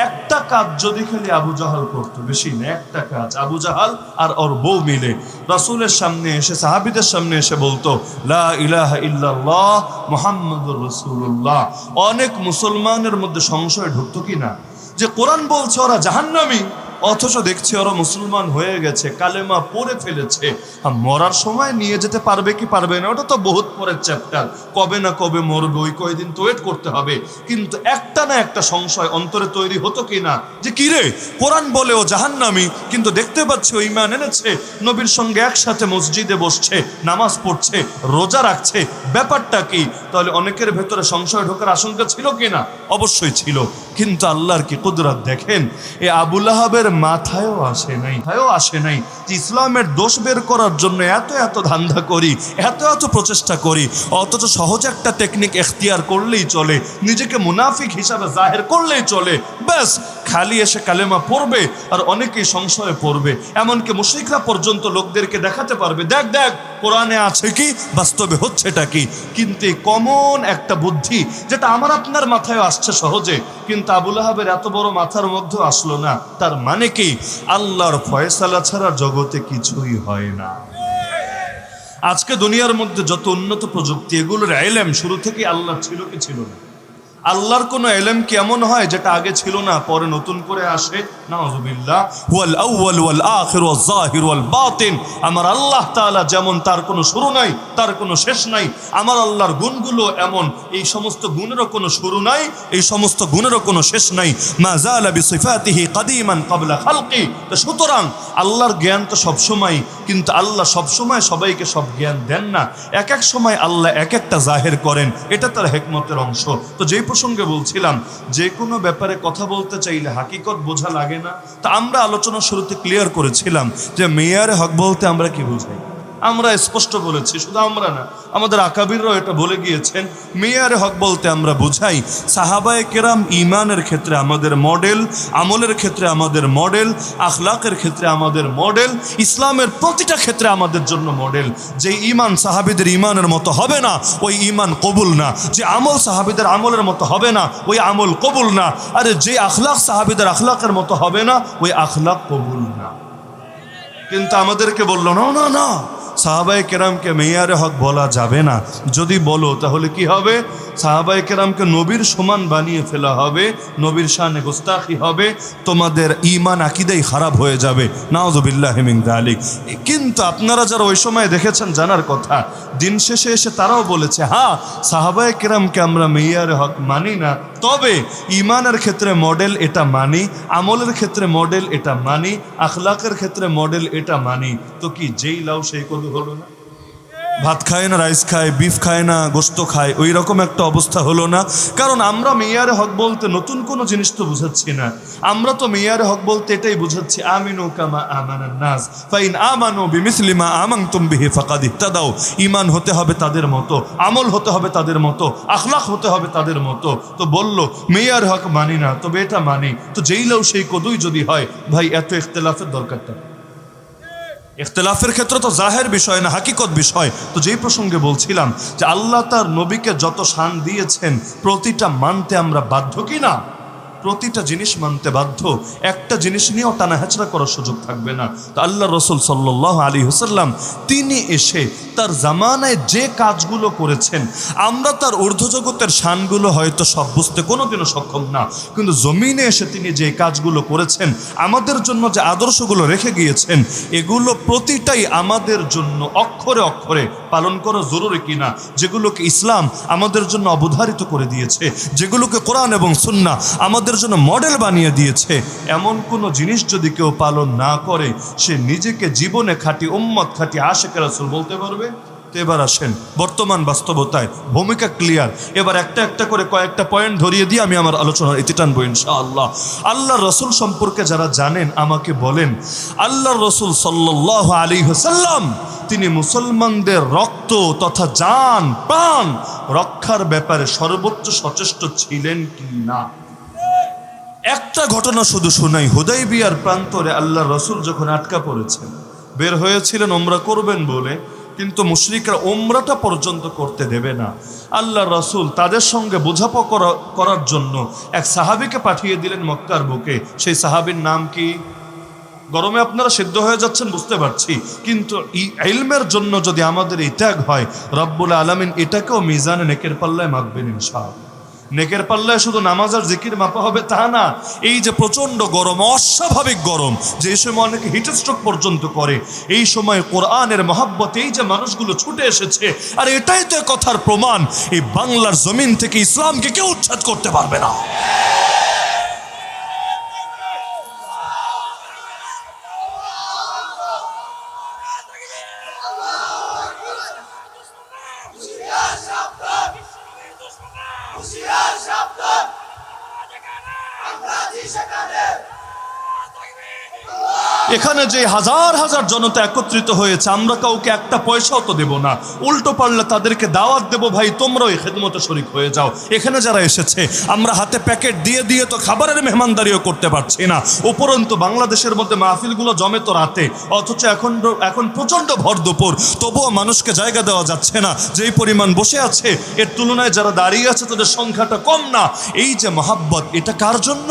একটা কাজ যদি খালি আবু জাহাল করতো, বেশি না, একটা কাজ আবু জাহাল আর ওর বউ মিলে রাসূলের সামনে এসে, সাহাবীদের সামনে এসে বলতো লা ইলাহা ইল্লাল্লাহ মুহাম্মাদুর রাসূলুল্লাহ, অনেক মুসলমানের মধ্যে সংশয় ঢুকতো কিনা যে কোরআন বলছে ওরা জাহান্নামী, অথচ দেখছি ওরা মুসলমান হয়ে গেছে, কালেমা পড়ে ফেলেছে। মরার সময় নিয়ে যেতে পারবে কি পারবে না ওটা তো বহুত পরের চ্যাপ্টার, কবে না কবে মরবে, ওই কয়দিন তো ওয়েট করতে হবে। কিন্তু একটা না একটা সংশয় অন্তরে তৈরি হতো কিনা যে কিরে, কোরআন বলে ও জাহান্নামী, কিন্তু দেখতে পাচ্ছি ও ঈমান এনেছে, নবীর সঙ্গে একসাথে মসজিদে বসছে, নামাজ পড়ছে, রোজা রাখছে, ব্যাপারটা কি? তাহলে অনেকের ভেতরে সংশয় ঢোকার আশঙ্কা ছিল কিনা? অবশ্যই ছিল। কিন্তু আল্লাহর কি কুদরত দেখেন, এ আবু লাহাবের মাথায়ও আসে নাই যে ইসলামের দোষ বের করার জন্য এত ধান্দা করি, এত প্রচেষ্টা করি, অথচ সহজ একটা টেকনিক এখতিয়ার করলেই চলে, নিজেকে মুনাফিক হিসাবে জাহের করলেই চলে, ব্যাস খালি এসে কালেমা পড়বে আর অনেকেই সংশয়ে পড়বে। এমনকি মুশরিকরা পর্যন্ত লোকদেরকে দেখাতে পারবে, দেখ দেখ কোরআনে আছে কি, বাস্তবে হচ্ছেটা কি। কিন্তু এই কমন একটা বুদ্ধি যেটা আমার আপনার মাথায় আসছে সহজে, কিন্তু আবু লাহাবের এত বড় মাথার মধ্যে আসলো না। তার মানে কি? আল্লাহর ফয়সালা ছাড়া জগতে কিছুই হয় না। আজকে দুনিয়ার মধ্যে যত উন্নত প্রযুক্তি, এগুলোর ইলম শুরু থেকে আল্লাহ ছিল কি ছিল না? আল্লাহর কোনো ইলম কি এমন হয় যেটা আগে ছিল না পরে নতুন করে আসে? নাউযুবিল্লাহ। হুয়াল আউয়াল ওয়াল আখির ওয়াল যাহির ওয়াল বাতিন। আমার আল্লাহ তাআলা যেমন, তার কোনো শুরু নাই, তার কোনো শেষ নাই। আমার আল্লাহর গুণগুলো এমন, এই সমস্ত গুণেরও কোনো শুরু নাই, এই সমস্ত গুণেরও কোনো শেষ নাই। মা যালা বিসিফাতিহি কাদিমান ক্বাবলা খালকি। তো সুতরাং আল্লাহর জ্ঞান তো সবসময়, কিন্তু আল্লাহ সবসময় সবাইকে সব জ্ঞান দেন না। এক এক সময় আল্লাহ এক একটা জাহির করেন, এটা তার হিকমতের অংশ। তো যেই প্রসঙ্গে বলছিলাম, যে কোনো ব্যাপারে কথা বলতে চাইলে হাকিকত বোঝা লাগে না। তা আমরা আলোচনা শুরুতে ক্লিয়ার করেছিলাম যে মেয়ারে হক বলতে আমরা কি বুঝাই। আমরা স্পষ্ট বলেছি, শুধু আমরা না, আমাদের আকাবিররাও এটা বলে গিয়েছেন। মেয়ারে হক বলতে আমরা বুঝাই সাহাবায়ে কেরাম ঈমানের ক্ষেত্রে আমাদের মডেল, আমলের ক্ষেত্রে আমাদের মডেল, আখলাকের ক্ষেত্রে আমাদের মডেল, ইসলামের প্রতিটা ক্ষেত্রে আমাদের জন্য মডেল। যে ঈমান সাহাবীদের ঈমানের মতো হবে না, ওই ঈমান কবুল না। যে আমল সাহাবীদের আমলের মতো হবে না, ওই আমল কবুল না। আরে যে আখলাক সাহাবীদের আখলাকের মতো হবে না, ওই আখলাক কবুল না। কিন্তু আমাদেরকে বললো না না না, সাহাবায়ে কেরামকে মেয়ারে হক বলা যাবে না। যদি বলো তাহলে কি হবে? সাহাবায়ে কেরামকে নবীর সমান বানিয়ে ফেলা হবে, নবীর শানে গোস্তাখি হবে, তোমাদের ঈমান আকীদাই খারাপ হয়ে যাবে। নাউযুবিল্লাহি মিন যালিক। কিন্তু আপনারা যারা ওই সময় দেখেছেন জানার কথা, দিন শেষে এসে তারাও বলেছে, হ্যাঁ সাহাবায়ে কেরামকে আমরা মেয়ারে হক মানি না, তবে ঈমানের ক্ষেত্রে মডেল এটা মানি, আমলের ক্ষেত্রে মডেল এটা মানি, আখলাকের ক্ষেত্রে মডেল এটা মানি। তো কি যেই লাও সেই কদু হলো না? ভাত খায় না রাইস খায়, বিফ খায় না গোস্ত খায়, ওই রকম একটা অবস্থা হলো না? কারণ আমরা মেয়ারে হক বলতে নতুন কোনো জিনিস তো বুঝাচ্ছি না। আমরা তো মেয়ারে হক বলতে এটাই বুঝাচ্ছি, আমিনু কামা আমানান নাস ফাইন আমানু বিমিসলি মা আমানতুম বিহি ফাকাদ ইহতাদাউ। ঈমান হতে হবে তাদের মতো, আমল হতে হবে তাদের মতো, আখলাক হতে হবে তাদের মতো। তো বলল মেয়ারে হক মানি না, তবে এটা মানি। তো যেই লাও সেই কদুই যদি হয়, ভাই এত ইখতিলাফের দরকারটা? ইখতিলাফের ক্ষেত্রে তো জাহের বিষয় না, হাকিকত বিষয়। তো যেই প্রসঙ্গে বলছিলাম যে আল্লাহ তার নবীকে যত শান দিয়েছেন, প্রতিটা মানতে আমরা বাধ্য কি না? প্রতিটা জিনিস মানতে বাধ্য, একটা জিনিস নিয়েও টানা হেঁচড়া করার সুযোগ থাকবে না। তো আল্লাহ রসুল সাল্লাল্লাহু আলাইহি ওয়াসাল্লাম তিনি এসে তার জামানায় যে কাজগুলো করেছেন, আমরা তার ঊর্ধ্বজগতের শানগুলো হয়তো সব বুঝতে কোনোদিনও সক্ষম না, কিন্তু জমিনে এসে তিনি যে কাজগুলো করেছেন, আমাদের জন্য যে আদর্শগুলো রেখে গিয়েছেন, এগুলো প্রতিটাই আমাদের জন্য অক্ষরে অক্ষরে পালন করা জরুরি কিনা, যেগুলোকে ইসলাম আমাদের জন্য অবধারিত করে দিয়েছে, যেগুলোকে কোরআন এবং সুন্নাহ আমাদের জন্য মডেল বানিয়ে দিয়েছে, এমন কোনো জিনিস যদি কেউ পালন না করে, সে নিজেকে জীবনে খাঁটি উম্মত, খাঁটি আশিক রাসূল বলতে পারবে? তো এবার আসেন বর্তমান বাস্তবতায়, ভূমিকা ক্লিয়ার। এবার একটা একটা করে কয়েকটা পয়েন্ট ধরিয়ে দিয়ে আমি আমার আলোচনার ইতি টানবো ইনশাআল্লাহ। আল্লাহ রসুল সম্পর্কে যারা জানেন আমাকে বলেন, আল্লাহ রসুল সাল্লাল্লাহু আলাইহি ওয়াসাল্লাম তিনি মুসলমানদের রক্ত তথা জান প্রাণ রক্ষার ব্যাপারে সর্বোচ্চ সচেষ্ট ছিলেন কি না? একটা ঘটনা শুধু শোনাই। হুদাইবিয়ার প্রান্তরে আল্লাহ রসুল যখন আটকা পড়েছেন, বের হয়েছিলেন ওমরা করবেন বলে, কিন্তু মুশরিকরা ওমরাটা পর্যন্ত করতে দেবে না। আল্লাহ রসুল তাদের সঙ্গে বোঝাপড়া করার জন্য এক সাহাবীকে পাঠিয়ে দিলেন মক্কার বুকে। সেই সাহাবীর নাম কি? গরমে আপনারা সিদ্ধ হয়ে যাচ্ছেন বুঝতে পারছি, কিন্তু ইলমের জন্য যদি আমাদের এই ত্যাগ হয়, রব্বুল আলামিন এটাকেও মিজানে নেকের পাল্লায় মাপবেন ইনশাআল্লাহ। নেকের পাল্লায় শুধু নামাজ আর জিকির মাপা হবে তা না, এই যে প্রচণ্ড গরম, অস্বাভাবিক গরম, যে সময় অনেকে হিট স্ট্রোক পর্যন্ত করে, এই সময় কোরআনের মহাব্বতে এই যে মানুষগুলো ছুটে এসেছে, আর এটাই তো কথার প্রমাণ, এই বাংলার জমিন থেকে ইসলামকে কেউ উচ্ছেদ করতে পারবে না। এখানে যে হাজার হাজার জনতা একত্রিত হয়েছে, আমরা কাউকে একটা পয়সাও তো দেব না, উল্টো পারলে তাদেরকে দাওয়াত দেব, ভাই তোমরাও এই খেদমতে শরীক হয়ে যাও। এখানে যারা এসেছে, আমরা হাতে প্যাকেট দিয়ে দিয়ে তো খাবারের মেহমানদারিও করতে পারছি না, উপরন্তু বাংলাদেশের মধ্যে মাহফিলগুলো জমে তো রাতে, অথচ এখন প্রচণ্ড ভর দুপুর, তবুও মানুষকে জায়গা দেওয়া যাচ্ছে না। যেই পরিমাণ বসে আছে, এর তুলনায় যারা দাঁড়িয়ে আছে তাদের সংখ্যাটা কম না। এই যে মহাব্বত, এটা কার জন্য?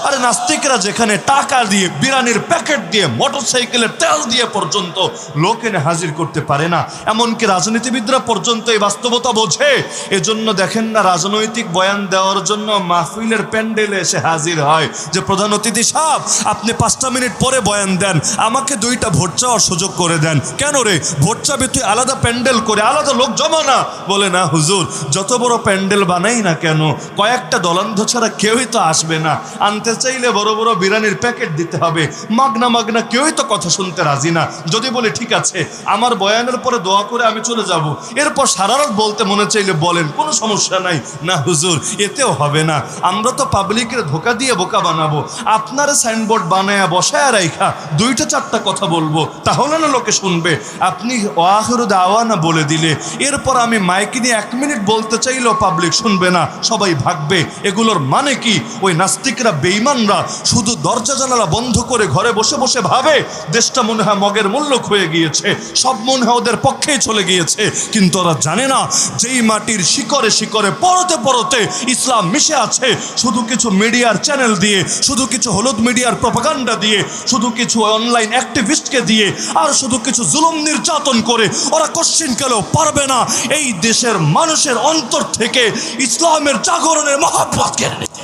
আরে নাস্তিকরা যেখানে টাকা দিয়ে, বিরিয়ানির প্যাকেট দিয়ে, মোটরসাইকেলের তেল দিয়ে পর্যন্ত লোক এনে হাজির করতে পারে না, এমনকি রাজনীতিবিদরা পর্যন্ত এই বাস্তবতা বোঝে। এজন্য দেখেন না, রাজনৈতিক বয়ান দেওয়ার জন্য মাহফিলের প্যান্ডেলে এসে হাজির হয় যে প্রধান অতিথি সাহেব, আপনি 5টা মিনিট পরে বয়ান দেন, আমাকে 2টা ভোট চাওয়ার সুযোগ করে দেন। কেন রে, ভোট চাবি তুই আলাদা প্যান্ডেল করে আলাদা লোক জমা না? বলে না হুজুর, যত বড় প্যান্ডেল বানাই না কেন, কয়েকটা দলান্ধ ছাড়া কেউই তো আসবে না, আনতে চাইলে বড় বড় বিরিয়ানির প্যাকেট দিতে হবে, মাগনা মাগনা কেউই তো কথা শুনতে রাজি না। যদি বলে ঠিক আছে আমার বয়ানের পরে দোয়া করে আমি চলে যাব, এরপর সারা রাত বলতে মনে চাইলে বলেন, কোনো সমস্যা নাই। না হুজুর, এতেও হবে না, আমরা তো পাবলিকের ধোকা দিয়ে বোকা বানাবো, আপনার সাইনবোর্ড বানায়া বসায় রাইখা 2টা-4টা কথা বলবো, তাহলে না লোকে শুনবে। আপনি ওয়াখিরু দাওয়ানা বলে দিলে, এরপর আমি মাইকে নিয়ে 1 মিনিট বলতে চাইলেও পাবলিক শুনবে না, সবাই ভাগবে। এগুলোর মানে কি? ওই নাস্তিকরা, বেঈমানরা শুধু দরজা জানালা বন্ধ করে ঘরে বসে বসে ভাবে দেশটা মনে হয় মগের মূল্যক হয়ে গিয়েছে, সব মনে হয় ওদের পক্ষেই চলে গিয়েছে, কিন্তু ওরা জানে না যেই মাটির শিকড়ে শিকড়ে পরতে পরতে ইসলাম মিশে আছে, শুধু কিছু মিডিয়ার চ্যানেল দিয়ে, শুধু কিছু হলুদ মিডিয়ার প্রপাগান্ডা দিয়ে, শুধু কিছু অনলাইন অ্যাক্টিভিস্টকে দিয়ে, আর শুধু কিছু জুলুম নির্যাতন করে ওরা কোশ্চিনকালেও পারবে না এই দেশের মানুষের অন্তর থেকে ইসলামের জাগরণের মহব্বত কেড়ে নিতে।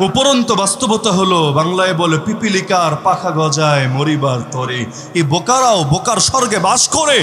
উপরন্ত বাস্তবতা হলো, বাংলায় বলে পিপিলিকার পাখা গজায় মরিবার তরে, এই বোকারাও বোকার স্বর্গে বাস করে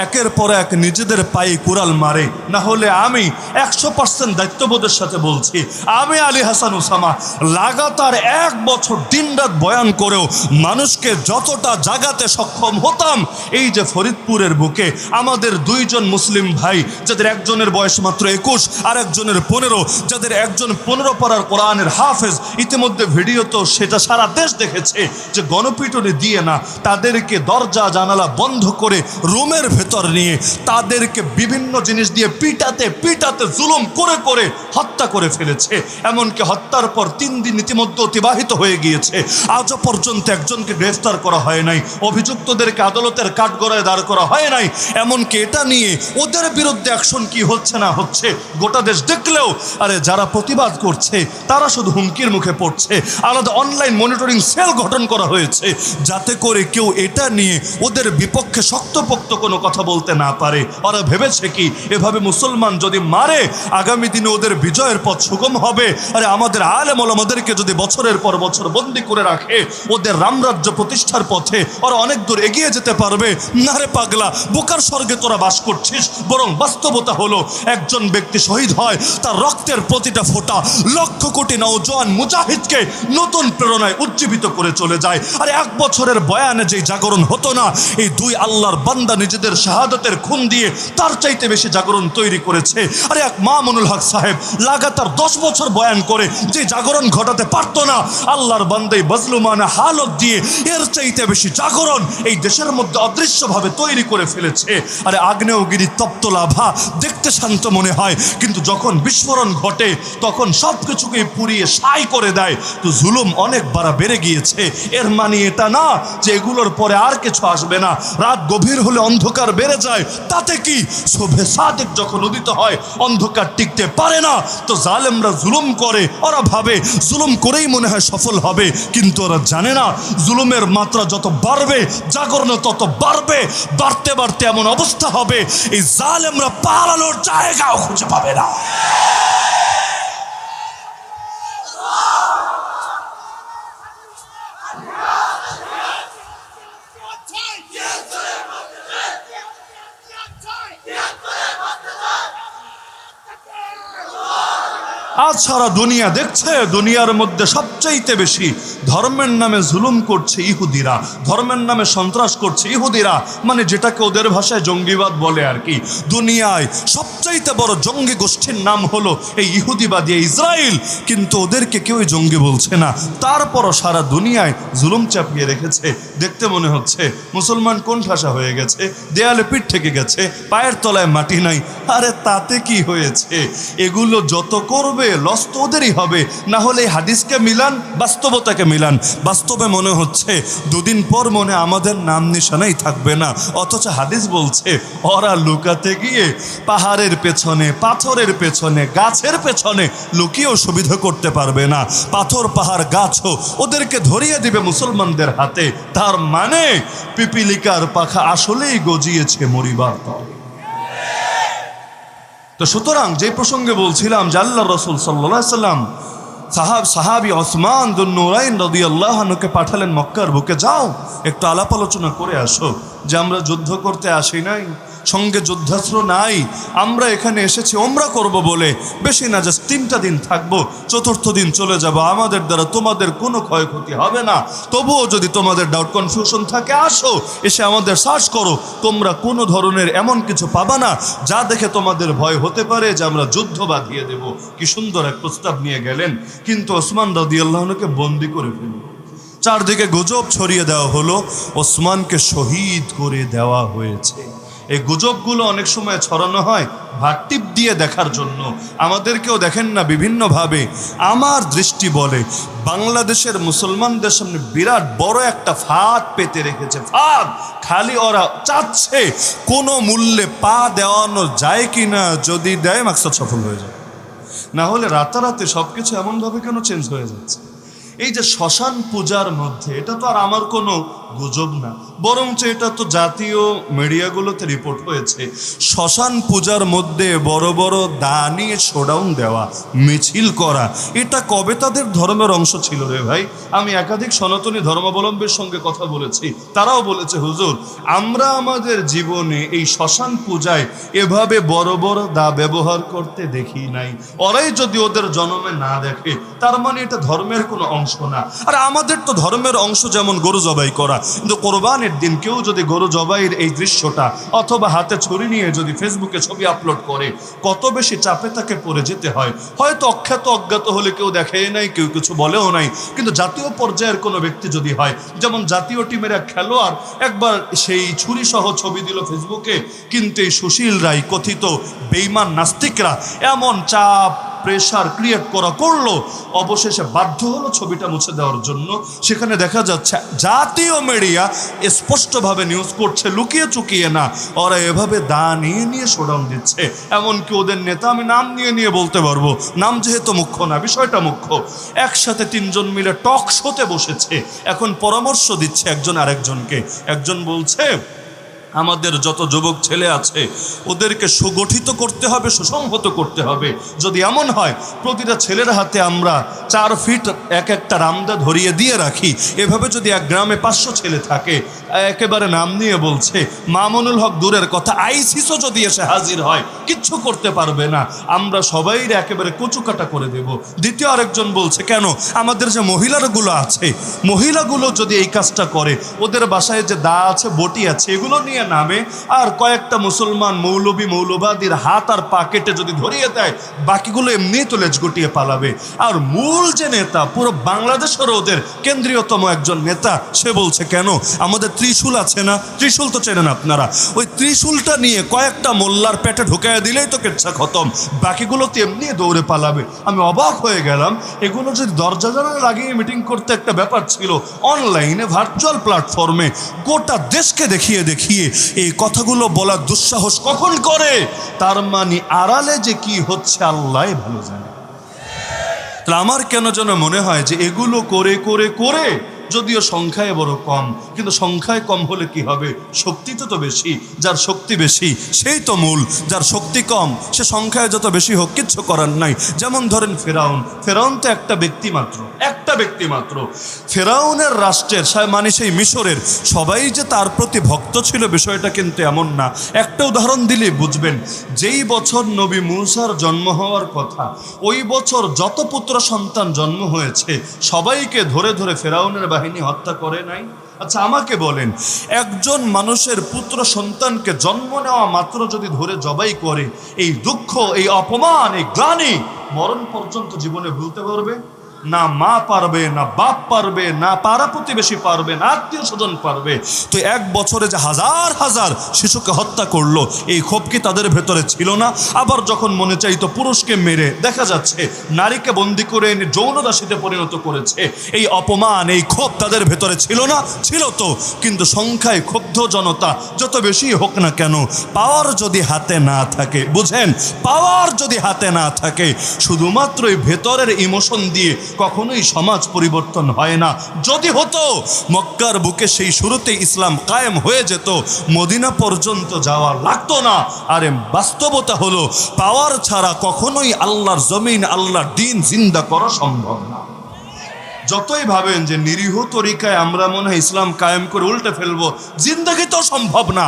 একের পর এক নিজেদের পায়ে কুড়াল মারে। না হলে আমি 100% দায়িত্ববোধের সাথে বলছি, আমি আলী হাসান ওসামা লাগাতার 1 বছর দিনরাত বয়ান করেও মানুষকে যতটা জাগাতে সক্ষম হতাম, এই যে ফরিদপুরের বুকে আমাদের 2 জন মুসলিম ভাই, যাদের একজনের বয়স মাত্র 21 আর একজনের 15, যাদের একজন 15 পারার কোরআনের হাফেজ, হাফেজ ইতিমধ্যে ভিডিও তো সেটা সারা দেশ দেখেছে যে গণপিটুনি দিয়ে না, তাদেরকে দরজা জানালা বন্ধ করে রুমের ভেতর নিয়ে তাদেরকে বিভিন্ন জিনিস দিয়ে পিটাতে পিটাতে জুলুম করে করে হত্যা করে ফেলেছে। এমনকি হত্যার পর 3 দিন ইতিমধ্যে অতিবাহিত হয়ে গিয়েছে, আজও পর্যন্ত একজনকে গ্রেফতার করা হয় নাই, অভিযুক্তদেরকে আদালতের কাঠগড়ায় দাঁড় করা হয় নাই। এমনকি এটা নিয়ে ওদের বিরুদ্ধে অ্যাকশন কি হচ্ছে না হচ্ছে গোটা দেশ দেখলেও আরে যারা প্রতিবাদ করছে তারা শুধু হুমকির মুখে পড়ছে। আলাদা অনলাইন মনিটরিং সেল গঠন করা হয়েছে যাতে করে কেউ এটা নিয়ে ওদের বিপক্ষে শক্তপোক্ত কোনো কথা বলতে না পারে। ওরা ভেবেছে কি এভাবে মুসলমান যদি মারে আগামী দিনে ওদের বিজয়ের পথ সুগম হবে। আরে আমাদের আলেম ওলামাদেরকে যদি বছরের পর বছর বন্দি করে রাখে ওদের রামরাজ্য প্রতিষ্ঠার পথে ওরা অনেক দূর এগিয়ে যেতে পারবে। না রে পাগলা, বোকার স্বর্গে তোরা বাস করছিস। বরং বাস্তবতা হলো একজন ব্যক্তি শহীদ হয়, তার রক্তের প্রতিটা ফোঁটা লক্ষ কোটি নওজোয়ান মুজাহিদকে নতুন প্রেরণায় উজ্জীবিত করে চলে যায়। আর 1 বছরের বয়ানে যে জাগরণ হতো না, এই 2 আল্লাহর বান্দা নিজেদের শাহাদতের খুন দিয়ে তার চাইতে বেশি জাগরণ তৈরি করেছে। আরে এক মামুনুল হক সাহেব লাগাতার 10 বছর বয়ান করে যে জাগরণ ঘটাতে পারতো না, আল্লাহর বান্দাই বজলুমানা হালত দিয়ে এর চাইতে বেশি জাগরণ এই দেশের মধ্যে অদৃশ্যভাবে তৈরি করে ফেলেছে। আরে আগ্নেয়গিরি তপ্ত লাভা দেখতে শান্ত মনে হয়, কিন্তু যখন বিস্ফোরণ ঘটে তখন সব কিছুকে পুড়িয়ে ছাই করে দেয়। তো জুলুম অনেক বাড়া বেড়ে গিয়েছে। এর মানে এটা না যে এগুলোর পরে আর কিছু আসবে না। রাত গভীর হলে অন্ধকার বেড়ে যায়, তাতে কি? শোভে সাদেক যখন উদিত হয় অন্ধকার টিকতে পারে না। তো জালেমরা জুলুম করে, ওরা ভাবে জুলুম করেই মনে হয় সফল হবে, কিন্তু ওরা জানে না জুলুমের মাত্রা যত বাড়বে জাগরণ তত বাড়বে। বাড়তে বাড়তে এমন অবস্থা হবে এই জালেমরা পালানোর জায়গাও খুঁজে পাবে না। আজ সারা দুনিয়া দেখছে, দুনিয়ার মধ্যে সবচাইতে বেশি ধর্মের নামে জুলুম করছে ইহুদিরা, ধর্মের নামে সন্ত্রাস করছে ইহুদিরা, মানে যেটাকে ওদের ভাষায় জঙ্গিবাদ বলে আর কি। দুনিয়ায় সবচাইতে বড় জঙ্গি গোষ্ঠীর নাম হলো এই ইহুদিবাদী ইসরায়েল, কিন্তু ওদেরকে কেউই জঙ্গি বলছে না। তারপরও সারা দুনিয়ায় জুলুম চাপিয়ে রেখেছে। দেখতে মনে হচ্ছে মুসলমান কোন ঠাসা হয়ে গেছে, দেয়ালে পিঠ থেকে গেছে, পায়ের তলায় মাটি নাই। আরে তাতে কি হয়েছে? এগুলো যত করবে লস তো ওদেরই হবে। না হলে হাদিসকে মিলান, বাস্তবতাকে মিলান। বাস্তবে মনে হচ্ছে 2 দিন পর মনে আমাদের নাম নিশানাই থাকবে না, অথচ হাদিস বলছে ওরা লুকাতে গিয়ে পাহাড়ের পেছনে, পাথরের পেছনে, গাছের পেছনে লুকিয়েও সুবিধা করতে পারবে না। পাথর পাহাড় গাছও ওদেরকে ধরিয়ে দিবে মুসলমানদের হাতে। তার মানে পিপিলিকার পাখা আসলেই গজিয়েছে মরিবার তলে। তো সুতরাং যে প্রসঙ্গে বলছিলাম যে আল্লাহ রসুল সাল্লাল্লাহু আলাইহি সাল্লাম সাহাবী ওসমান যুন নূরাইন রাদিয়াল্লাহু আনহুকে পাঠালেন মক্কার বুকে, যাও একটু আলাপ আলোচনা করে আসো যে আমরা যুদ্ধ করতে আসি নাই, সঙ্গে যুদ্ধাস্ত্র নাই, আমরা এখানে এসেছি ওমরা করব বলে। বেশি না, জাস্ট 3টা দিন থাকবো, 4র্থ দিন চলে যাব। আমাদের দ্বারা তোমাদের কোনো ক্ষয়ক্ষতি হবে না। তবুও যদি তোমাদের ডাউট কনফিউশন থাকে আসো, এসে আমাদের সার্চ করো। তোমরা কোনো ধরনের এমন কিছু পাবা না যা দেখে তোমাদের ভয় হতে পারে যে আমরা যুদ্ধ বাঁধিয়ে দেব। কি সুন্দর এক প্রস্তাব নিয়ে গেলেন। কিন্তু ওসমান রাদিয়াল্লাহু আনহুকে বন্দি করে ফেলল। চারদিকে গুজব ছড়িয়ে দেওয়া হলো ওসমানকে শহীদ করে দেওয়া হয়েছে। এই গুজবগুলো অনেক সময় ছড়ানো হয় ভাট্টিপ দিয়ে দেখার জন্য। আমাদেরকেও দেখেন না বিভিন্নভাবে। আমার দৃষ্টি বলে বাংলাদেশের মুসলমানদের সামনে বিরাট বড় একটা ফাঁদ পেতে রেখেছে। ফাঁদ খালি ওরা চাচ্ছে কোনো মূল্যে পা দেওয়ানো যায় কি না, যদি দেয় মাকসাদ সফল হয়ে যায়। না হলে রাতারাতি সব কিছু এমনভাবে কেন চেঞ্জ হয়ে যাচ্ছে? এই যে শ্মশান পূজার মধ্যে, এটা তো আর আমার কোনো গুজব না, বরঞ্চ এটা তো জাতীয় মিডিয়াগুলোতে রিপোর্ট হয়েছে। শ্মশান পূজার মধ্যে বড় বড় দানি শোডাউন দেওয়া, মিছিল করা, এটা কবে তাদের ধর্মের অংশ ছিল রে ভাই? আমি একাধিক সনাতনী ধর্মাবলম্বীর সঙ্গে কথা বলেছি, তারাও বলেছে হুজুর আমরা আমাদের জীবনে এই শ্মশান পূজায় এভাবে বড় বড় দা ব্যবহার করতে দেখি নাই। ওরাই যদি ওদের জন্মে না দেখে তার মানে এটা ধর্মের কোনো অংশ না। আর আমাদের তো ধর্মের অংশ যেমন গরু জবাই করা, কিন্তু কোরবানি কোরবানির দিন কেউ যদি গরু জবাইয়ের এই দৃশ্যটা অথবা হাতে ছুরি নিয়ে যদি ফেসবুকে ছবি আপলোড করে, কত বেশি চাপে তাকে পড়ে যেতে হয়। হয়তো অখ্যাত অজ্ঞাত হলে কেউ দেখেই নাই, কেউ কিছু বলেও নাই, কিন্তু জাতীয় পর্যায়ের কোনো ব্যক্তি যদি হয়, যেমন জাতীয় টিমের এক খেলোয়াড় একবার সেই ছুরি সহ ছবি দিল ফেসবুকে, কিন্তু এই সুশীল রায় কথিত বেঈমান নাস্তিকরা এমন চাপ প্রেশার ক্রিয়েট করলো, অবশেষে বাধ্য হলো ছবিটা মুছে দেওয়ার জন্য। সেখানে দেখা যাচ্ছে জাতীয় মিডিয়া স্পষ্টভাবে নিউজ করছে, লুকিয়ে চুকিয়ে না, ওরা এভাবে দা নিয়ে নিয়ে শোডাউন দিচ্ছে। এমনকি ওদের নেতা আমি নাম নিয়ে নিয়ে বলতে পারবো, নাম যেহেতু মুখ্য না, বিষয়টা মুখ্য। একসাথে তিনজন মিলে টক শোতে বসেছে, এখন পরামর্শ দিচ্ছে একজন আরেকজনকে। একজন বলছে আমাদের যত যুবক ছেলে আছে ওদেরকে সুগঠিত করতে হবে, সুসংহত করতে হবে। যদি এমন হয় প্রতিটা ছেলের হাতে আমরা 4 ফিট এক একটা রামদা ধরিয়ে দিয়ে রাখি, এভাবে যদি এক গ্রামে 500 ছেলে থাকে, একেবারে নাম নিয়ে বলছে, মামুনুল হক দূরের কথা, আইসিসও যদি এসে হাজির হয় কিচ্ছু করতে পারবে না, আমরা সবাই একেবারে কচুকাটা করে দেব। দ্বিতীয় আরেকজন বলছে, কেন আমাদের যে মহিলাগুলো আছে, মহিলাগুলো যদি এই কাজটা করে, ওদের বাসায় যে দা আছে, বটি আছে, এগুলো নিয়ে নামে আর কয়েকটা মুসলমান মৌলবী মৌলবাদীর হাত আর পা কেটে যদি ধরিয়ে দেয়, বাকিগুলো এমনি তো লেজ গুটিয়ে পালাবে। আর মূল যে নেতা, পুরো বাংলাদেশের ওদের কেন্দ্রীয়তম একজন নেতা, সে বলছে, কেন আমাদের ত্রিশূল আছে না, ত্রিশূল তো চেনেন আপনারা, ওই ত্রিশূলটা নিয়ে কয়েকটা মোল্লার পেটে ঢুকাইয়া দিলেই তো কেচ্ছা খতম, বাকিগুলো তো এমনি দৌড়ে পালাবে। আমি অবাক হয়ে গেলাম, এগুলো যদি দরজা জানালা লাগিয়ে মিটিং করতে একটা ব্যাপার ছিল, অনলাইনে ভার্চুয়াল প্ল্যাটফর্মে গোটা দেশকে দেখিয়ে দেখিয়ে এই কথাগুলো বলার দুঃসাহস কখন করে? তার মানে আড়ালে যে কি হচ্ছে আল্লাহ ভালো জানে। তাহলে আমার কেন যেন মনে হয় যে এগুলো করে করে করে, যদিও সংখ্যায় বড় কম, কিন্তু সংখ্যায় কম হলে কি হবে, শক্তি তো বেশি। যার শক্তি বেশি সেই তো মূল, যার শক্তি কম সে সংখ্যায় যত বেশি হোক কিচ্ছু করার নাই। যেমন ধরেন ফেরাউন, ফেরাউন তো একটা ব্যক্তি মাত্র, একটা ব্যক্তি মাত্র। ফেরাউনের রাষ্ট্রের মানে সেই মিশরের সবাই যে তার প্রতি ভক্ত ছিল বিষয়টা কিন্তু এমন না। একটা উদাহরণ দিলে বুঝবেন, যেই বছর নবী মূসার জন্ম হওয়ার কথা, ওই বছর যত পুত্র সন্তান জন্ম হয়েছে সবাইকে ধরে ধরে ফেরাউনের বাহিনী হত্যা করে নাই? আচ্ছা আমাকে বলেন, একজন মানুষের পুত্র সন্তানকে জন্ম নেওয়া মাত্র যদি ধরে জবাই করে, এই দুঃখ, এই অপমান, এই গ্লানি মরণ পর্যন্ত জীবনে ভুলতে পারবে না? মা পারবে না, বাপ পারবে না, পাড়া প্রতিবেশী পারবে না, আত্মীয় স্বজন পারবে। তো এক বছরে যে হাজার হাজার শিশুকে হত্যা করলো, এই ক্ষোভ কি তাদের ভেতরে ছিল না? আবার যখন মনে চাইতো পুরুষকে মেরে, দেখা যাচ্ছে নারীকে বন্দি করে এনে যৌন দাসীতে পরিণত করেছে, এই অপমান, এই ক্ষোভ তাদের ভেতরে ছিল না? ছিল তো। কিন্তু সংখ্যায় ক্ষুব্ধ জনতা যত বেশি হোক না কেন, পাওয়ার যদি হাতে না থাকে, বুঝেন, পাওয়ার যদি হাতে না থাকে, শুধুমাত্র এই ভেতরের ইমোশন দিয়ে কখনোই সমাজ পরিবর্তন হয় না। যদি হতো মক্কার বুকে সেই শুরুতে ইসলাম কায়েম হয়ে যেত, মদিনা পর্যন্ত যাওয়া লাগতো না। আরে বাস্তবতা হলো, পাওয়ার ছাড়া কখনোই আল্লাহর জমিন, আল্লাহর দ্বীন জিন্দা করা সম্ভব না। যতই ভাবেন যে নিরীহ তরিকায় আমরা মনে হয় ইসলাম কায়েম করে উল্টে ফেলবো, জিন্দেগি তো সম্ভব না।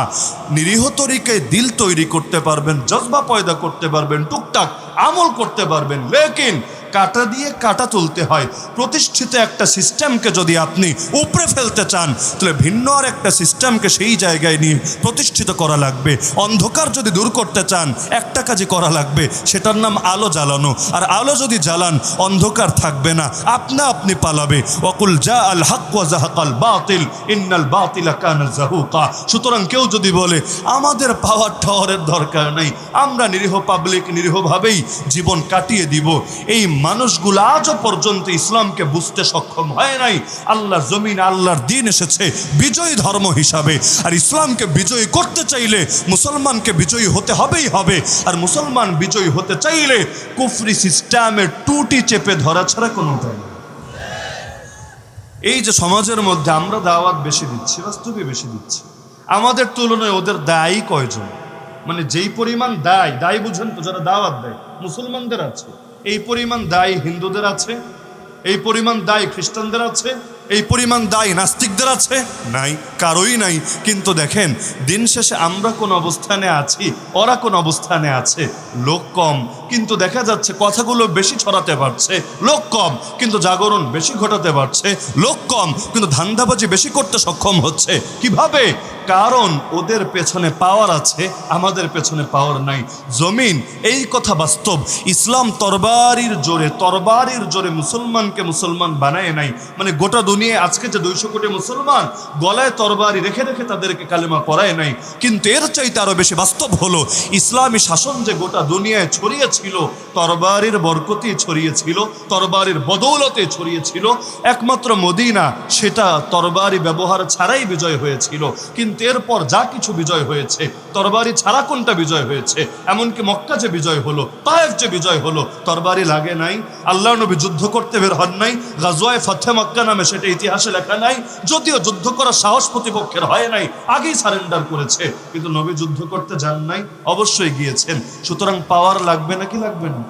নিরীহ তরিকায় দিল তৈরি করতে পারবেন, জজবা পয়দা করতে পারবেন, টুকটাক আমল করতে পারবেন, লেকিন কাটা দিয়ে কাটা তুলতে হয়। প্রতিষ্ঠিত একটা সিস্টেমকে যদি আপনি উপড়ে ফেলতে চান, তাহলে ভিন্ন আর একটা সিস্টেমকে সেই জায়গায় নিয়ে প্রতিষ্ঠিত করা লাগবে। অন্ধকার যদি দূর করতে চান, একটা কাজই করা লাগবে, সেটার নাম আলো জ্বালানো। আর আলো যদি জ্বালান, অন্ধকার থাকবে না, আপনা আপনি পালাবে। ওয়াকুল জা আল হক ওয়া যাহাকাল বাতিল ইন্নাল বাতিলা কানা যাহুকা। সুতরাং কেউ যদি বলে আমাদের পাওয়ার টাওয়ারের দরকার নাই, আমরা নিরীহ পাবলিক নিরীহভাবেই জীবন কাটিয়ে দিব, এই মানুষগুলো আজও পর্যন্ত ইসলামকে বুঝতে সক্ষম হয় নাই। আল্লাহর জমিন, আল্লাহর দ্বীন এসেছে বিজয়ী ধর্ম হিসাবে, আর ইসলামকে বিজয়ী করতে চাইলে মুসলমানকে বিজয়ী হতে হবেই হবে। আর মুসলমান বিজয়ী হতে চাইলে কুফরি সিস্টেমের টুটি চেপে ধরা ছাড়া কোনো উপায় নেই। এই যে সমাজের মধ্যে আমরা দাওয়াত বেশি দিচ্ছি, বাস্তবে বেশি দিচ্ছি, আমাদের তুলনায় ওদের দায়ী কয়জন? মানে যেই পরিমাণ দায় বুঝেন তো, যারা দাওয়াত দেয় মুসলমানদের আছে, এই পরিমাণ দায় হিন্দুদের আছে, এই পরিমাণ দায় খ্রিস্টানদের আছে, এই পরিমাণ দায় নাস্তিকদের আছে? নাই, কারোই নাই। কিন্তু দেখেন, দিন শেষে আমরা কোন অবস্থানে আছি, ওরা কোন অবস্থানে আছে। লোক কম, কিন্তু দেখা যাচ্ছে কথাগুলো বেশি ছড়াতে পারছে। লোক কম, কিন্তু জাগরণ বেশি ঘটাতে পারছে। লোক কম, কিন্তু ধান্দাবাজি বেশি করতে সক্ষম হচ্ছে। কিভাবে? কারণ ওদের পেছনে পাওয়ার আছে, আমাদের পেছনে পাওয়ার নাই। জমিন এই কথা বাস্তব। ইসলাম তরবারির জোরে মুসলমানকে মুসলমান বানায় নাই। মানে গোটা দুনিয়ায় আজকে যে 200 কোটি মুসলমান, গলায় তরবারি রেখে রেখে তাদেরকে কালেমা পড়ায় নাই। কিন্তু এর চাইতে আরো বেশি বাস্তব হলো, ইসলামী শাসন যে গোটা দুনিয়ায় ছড়িয়েছিল, তরবারির বরকতি ছড়িয়েছিল, তরবারির বদৌলতে ছড়িয়েছিল। একমাত্র মদিনা সেটা তরবারি ব্যবহার ছাড়াই বিজয় হয়েছিল। কিন্তু এরপর যা কিছু বিজয় হয়েছে, তরবারি ছাড়া কোনটা বিজয় হয়েছে? এমনকি মক্কা যে বিজয় হলো, তায়েফ যে বিজয় হলো, তরবারি লাগে নাই। আল্লাহ নবী যুদ্ধ করতে বের হন নাই। গাজওয়ায়ে ফাতহে মক্কা নামে সেটা ইতিহাসে লেখা নাই। যদিও যুদ্ধ করার সাহস প্রতিপক্ষের হয় নাই, আগেই সারেন্ডার করেছে। কিন্তু নবী যুদ্ধ করতে যান নাই? অবশ্যই গিয়েছেন। সুতরাং পাওয়ার লাগবে নাকি লাগবে না?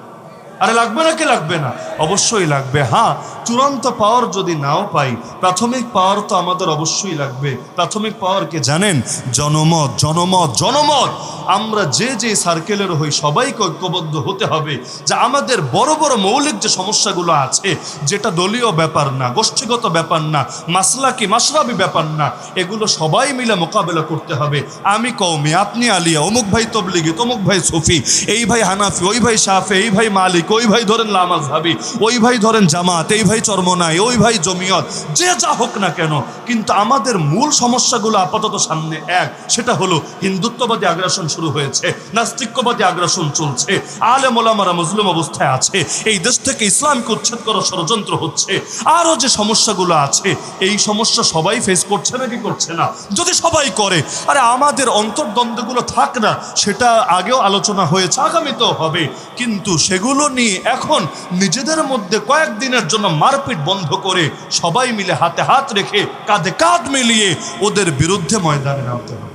আরে লাগবে নাকি লাগবে না? অবশ্যই লাগবে। হ্যাঁ, চূড়ান্ত পাওয়ার যদি নাও পাই, প্রাথমিক পাওয়ার তো আমাদের অবশ্যই লাগবে। প্রাথমিক পাওয়ার কে জানেন? জনমত, জনমত, জনমত। আমরা যে যে সার্কেলের হই, সবাইকে ঐক্যবদ্ধ হতে হবে যে আমাদের বড় বড় মৌলিক যে সমস্যাগুলো আছে, যেটা দলীয় ব্যাপার না, গোষ্ঠীগত ব্যাপার না, মাসলাকি মাশরাবি ব্যাপার না, এগুলো সবাই মিলে মোকাবেলা করতে হবে। আমি কওমি, আপনি আলিয়া, অমুক ভাই তবলিগি, তমুক ভাই সুফি, এই ভাই হানাফি, ওই ভাই শাফি, এই ভাই মালিক, ওই ভাই ধরেন লামাজহাবি, ওই ভাই ধরেন জামাত, এই ভাই চরমনাই, ওই ভাই জমিয়ত, যে যা হোক না কেন, কিন্তু আমাদের মূল সমস্যাগুলো আপাতত সামনে এক। সেটা হলো হিন্দুত্ববাদী আগ্রাসন শুরু হয়েছে, নাস্তিক্যবাদী আগ্রাসন চলছে, আলেম ওলামারা মুসলিম অবস্থায় আছে, এই দেশ থেকে ইসলামকে উচ্ছেদ করার ষড়যন্ত্র হচ্ছে। আরও যে সমস্যাগুলো আছে, এই সমস্যা সবাই ফেস করছে নাকি করছে না? যদি সবাই করে, আরে আমাদের অন্তর্দ্বন্দ্বগুলো থাক না, সেটা আগেও আলোচনা হয়েছে, আগামীতেও হবে। কিন্তু সেগুলো নিয়ে এখন নিজেদের মধ্যে কয়েকদিনের জন্য মারপিট বন্ধ করে সবাই মিলে হাতে হাত রেখে কাঁধে কাঁধ মিলিয়ে ওদের বিরুদ্ধে ময়দানে নামতে হবে।